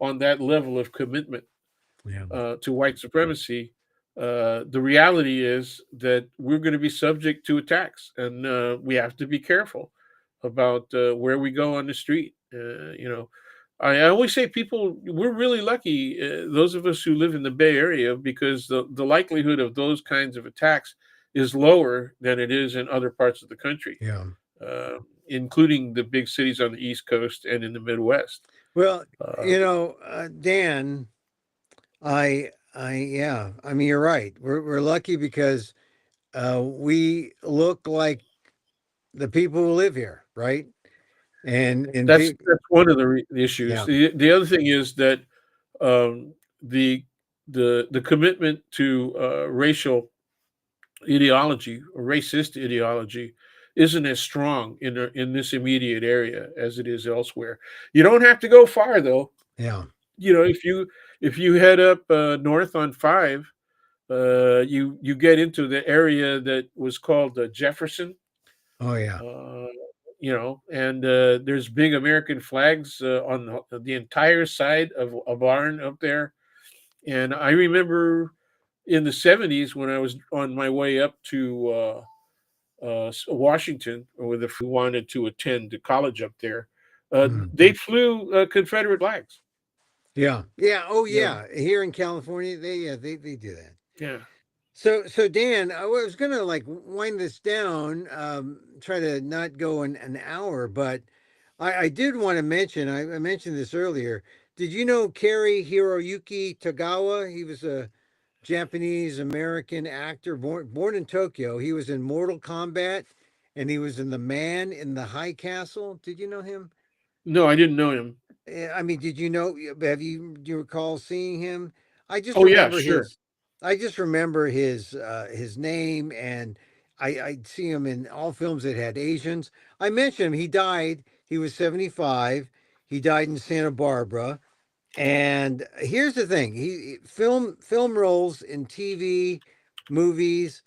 on that level of commitment Yeah. to white supremacy, the reality is that we're going to be subject to attacks, and we have to be careful about where we go on the street. I always say people, we're really lucky, those of us who live in the Bay Area, because the likelihood of those kinds of attacks is lower than it is in other parts of the country, Yeah. uh, including the big cities on the East Coast and in the Midwest. Well, Uh, Dan, yeah. I mean, you're right. We're lucky because we look like the people who live here, right? And that's one of the issues. yeah, The other thing is that um, the the commitment to racial ideology or racist ideology isn't as strong in this immediate area as it is elsewhere. You don't have to go far though. yeah. If you head up north on 5, you get into the area that was called Jefferson. Oh yeah. Uh, and there's big American flags on the entire side of a barn up there. And I remember in the 70s when I was on my way up to Washington with a friend who wanted to attend the college up there, Mm. they flew Confederate flags. Yeah. Yeah. Oh You know, yeah. Here in California, they do that. yeah. So Dan, I was gonna like wind this down, try to not go an hour, but I did want to mention. I mentioned this earlier. Did you know Kerry Hiroyuki Tagawa? He was a Japanese American actor born in Tokyo. He was in Mortal Kombat, and he was in The Man in the High Castle. Did you know him? No, I didn't know him. I mean, did you know? Have you do you recall seeing him? I just Oh yeah, remember sure. his. I just remember his name, and I see him in all films that had Asians. I mentioned him. He died. He was 75. He died in Santa Barbara. And here's the thing: film roles in TV, movies.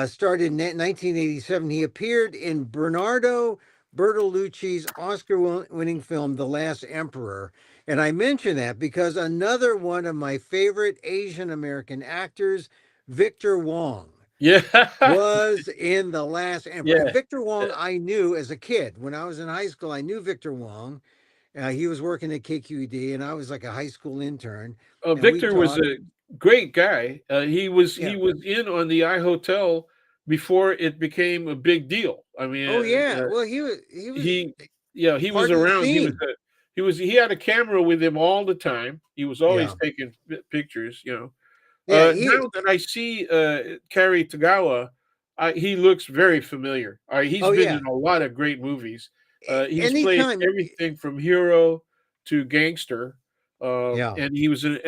Started in 1987. He appeared in Bernardo Bertolucci's Oscar-winning film *The Last Emperor*, and I mention that because another one of my favorite Asian American actors, Victor Wong, Yeah, was in *The Last Emperor*. And yeah. Victor Wong, I knew as a kid when I was in high school. I knew Victor Wong. He was working at KQED, and I was like a high school intern, and we Victor was talked. a great guy. He was Yeah. he was in on the I Hotel before it became a big deal. I Oh mean, yeah. Well, he was he yeah, he was part of the around. scene. He had a camera with him all the time. He was always Yeah. taking pictures. Yeah. He Now that I see Cary Tagawa, he looks very familiar. He's Oh been yeah. in a lot of great movies. He's played Anytime. everything from hero to gangster, Yeah. and he was an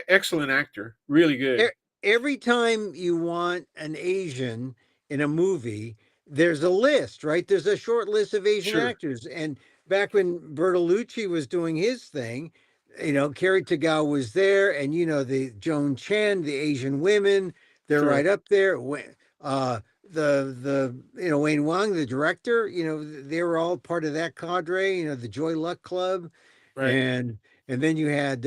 excellent actor. Really E- good. Every time you want an Asian in a movie, there's a list, right? There's a short list of Asian Sure, actors. And back when Bertolucci was doing his thing, Kerry Tagawa was there, and the Joan Chen, the Asian women, they're sure, right up there. Wayne Wang, the director, they were all part of that cadre. The Joy Luck Club, right. and then you had,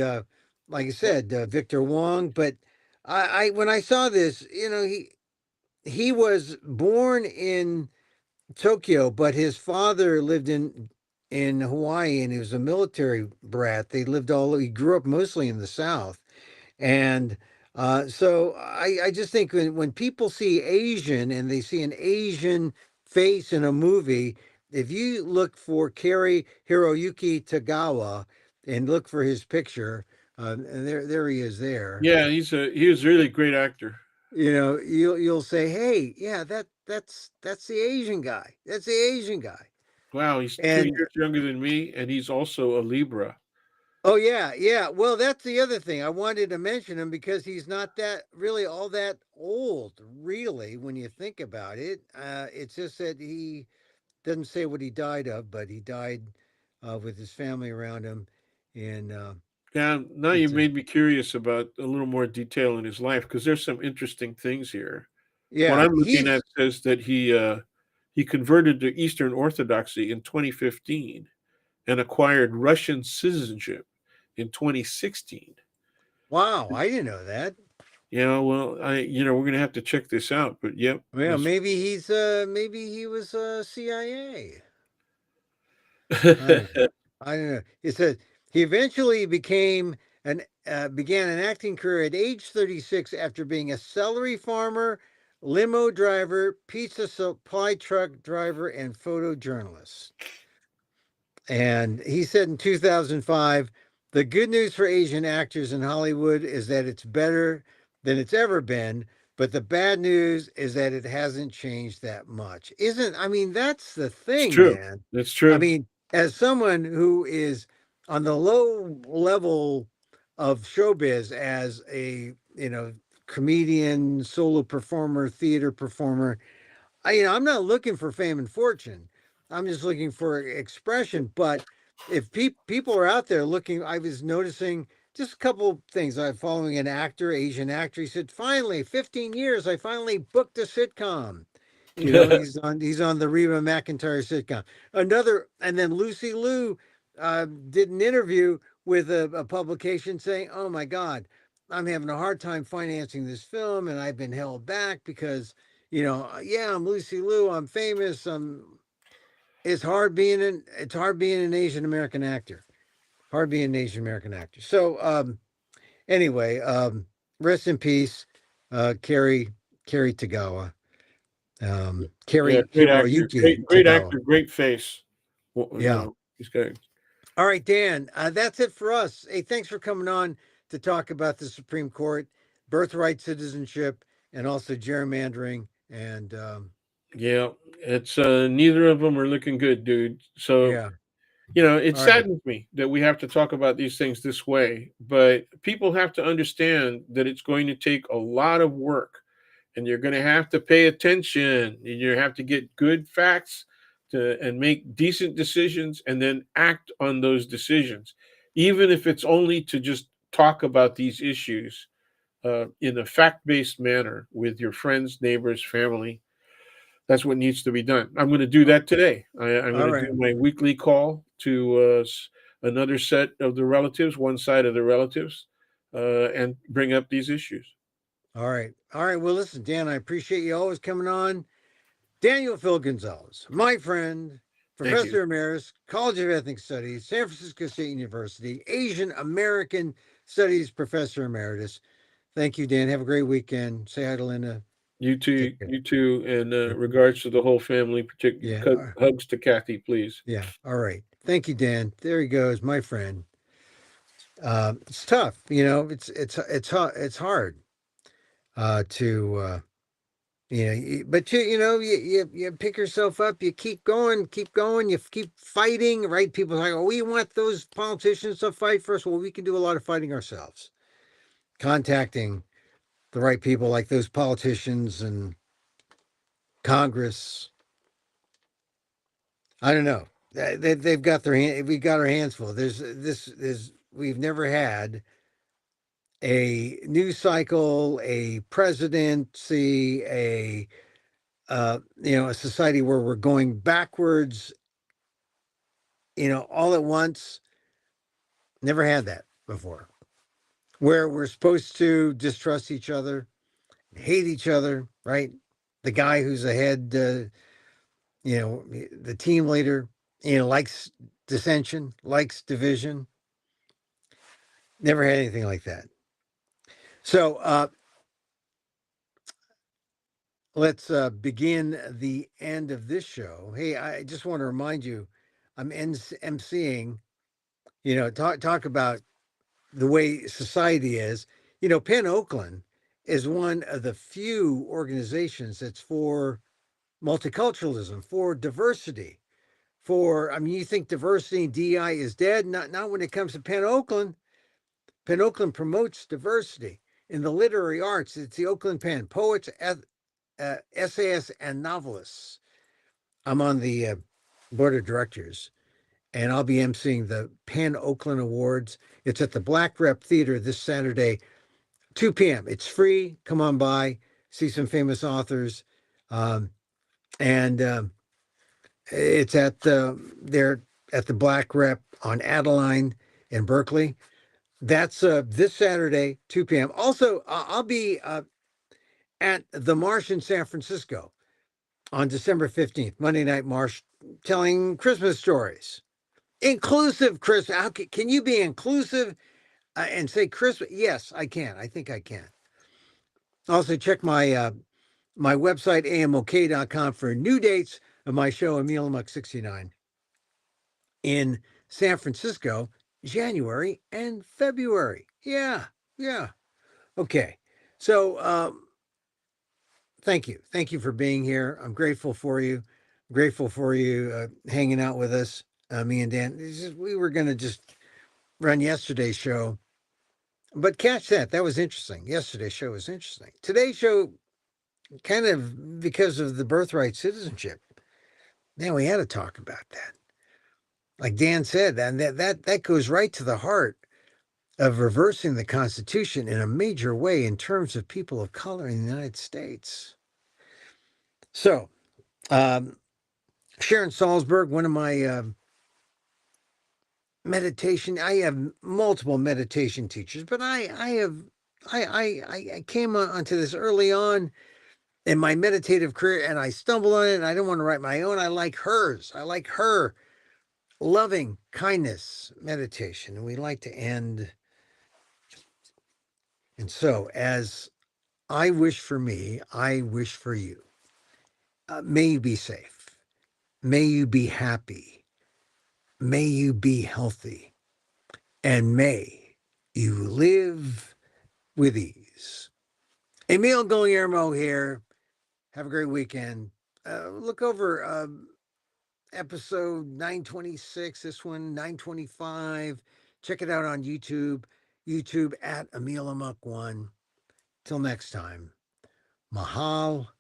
like I said, Victor Wong. But when I saw this, he was born in Tokyo, but his father lived in Hawaii, and he was a military brat. He grew up mostly in the South, and so I just think when people see Asian and they see an Asian face in a movie, if you look for Kerry Hiroyuki Tagawa and look for his picture, and there he is there. Yeah, he was really a great actor. You'll say, hey, yeah, that's the Asian guy. That's the Asian guy. Wow, he's two And years younger than me, and he's also a Libra. oh yeah, yeah. Well, that's the other thing. I wanted to mention him because he's not that really all that old, really, when you think about it. It's just that he doesn't say what he died of, but he died with his family around him. And Yeah, now you it's a made me curious about a little more detail in his life because there's some interesting things here. What yeah, I'm looking at says that he converted to Eastern Orthodoxy in 2015, and acquired Russian citizenship in 2016. Wow, I didn't know that. Yeah, well, we're gonna have to check this out. But yep, Well, that's maybe he was CIA. I don't know. I don't know. It says he eventually began an acting career at age 36 after being a celery farmer, limo driver, pizza supply truck driver, and photojournalist. And he said in 2005, the good news for Asian actors in Hollywood is that it's better than it's ever been. But the bad news is that it hasn't changed that much. I mean, that's the thing, true. man. That's I true. mean, as someone who is on the low level of showbiz as a, comedian, solo performer, theater performer, I'm not looking for fame and fortune. I'm just looking for expression. But if people are out there looking, I was noticing just a couple things. I'm following an actor, Asian actor. He said, "Finally, 15 years, I finally booked a sitcom." He's on the Reba McEntire sitcom. Another, and then Lucy Liu did an interview with a publication saying, "Oh my God, I'm having a hard time financing this film, and I've been held back because." Yeah, I'm Lucy Liu. I'm famous. It's hard being an Asian American actor. Hard being an Asian American actor. So anyway, rest in peace, Carrie Tagawa. Yeah, Carrie great actor, Hiroyuki great Tagawa. actor, great face. Well, Yeah. he's got. All right, Dan. That's it for us. Hey, thanks for coming on to talk about the Supreme Court, birthright citizenship, and also gerrymandering. And Yeah, it's neither of them are looking good, dude. So yeah. it All right. saddens me that we have to talk about these things this way, but people have to understand that it's going to take a lot of work, and you're going to have to pay attention. And you have to get good facts and make decent decisions, and then act on those decisions, even if it's only to just talk about these issues in a fact-based manner with your friends, neighbors, family. That's what needs to be done. I'm going to do that today. I'm going All to right. do my weekly call to another set of the relatives, one side of the relatives, and bring up these issues. All right. All right. Well, listen, Dan, I appreciate you always coming on. Daniel Phil Gonzalez, my friend, Thank you. Professor Emeritus, College of Ethnic Studies, San Francisco State University, Asian American Studies Professor Emeritus. Thank you, Dan. Have a great weekend. Say hi to Linda. You Take too. care. You too. And regards to the whole family. Yeah. Hugs to Kathy, please. Yeah. All right. Thank you, Dan. There he goes, my friend. It's tough. It's hard to but you pick yourself up, you keep going, you keep fighting, right? People are like, oh, we want those politicians to fight for us. Well, we can do a lot of fighting ourselves, contacting the right people like those politicians and Congress. I don't know. They've got their hand. We got our hands full. We've never had a news cycle, a presidency, a society where we're going backwards, all at once. Never had that before. Where we're supposed to distrust each other, hate each other, right? The guy who's ahead, the team leader, likes dissension, likes division. Never had anything like that. So let's begin the end of this show. Hey, I just want to remind you, I'm emceeing. Talk about the way society is. Penn Oakland is one of the few organizations that's for multiculturalism, for diversity, you think diversity and DI is dead? Not when it comes to Penn Oakland. Penn Oakland promotes diversity in the literary arts. It's the Oakland Penn, poets, essayists, and novelists. I'm on the board of directors, and I'll be emceeing the Penn Oakland Awards. It's at the Black Rep Theater this Saturday, 2 p.m. It's free. Come on by, see some famous authors. And it's at their at the Black Rep on Adeline in Berkeley. That's this Saturday, 2 p.m. Also, I'll be at the Marsh in San Francisco on December 15th, Monday Night Marsh, telling Christmas stories. Inclusive Christmas. Can you be inclusive and say Christmas? Yes, I can. I think I can. Also, check my website, amok.com, for new dates of my show, Emil Amok 69, in San Francisco, January and February. Yeah, yeah. Okay. So, thank you. Thank you for being here. I'm grateful for you. I'm grateful for you hanging out with us, me and Dan. We were going to just run yesterday's show, but catch that. That was interesting. Yesterday's show was interesting. Today's show, kind of because of the birthright citizenship, man, we had to talk about that. Like Dan said, and that goes right to the heart of reversing the Constitution in a major way in terms of people of color in the United States. So, um, Sharon Salzberg, one of my meditation. I have multiple meditation teachers, but I came onto this early on in my meditative career, and I stumbled on it. And I didn't want to write my own. I like hers. I like her loving kindness meditation, and we like to end. And so, as I wish for me, I wish for you. May you be safe. May you be happy. May you be healthy. And may you live with ease. Emil Guillermo here. Have a great weekend. Look over episode 926, this one, 925. Check it out on YouTube. YouTube at Emil Amok 1. Till next time, mahal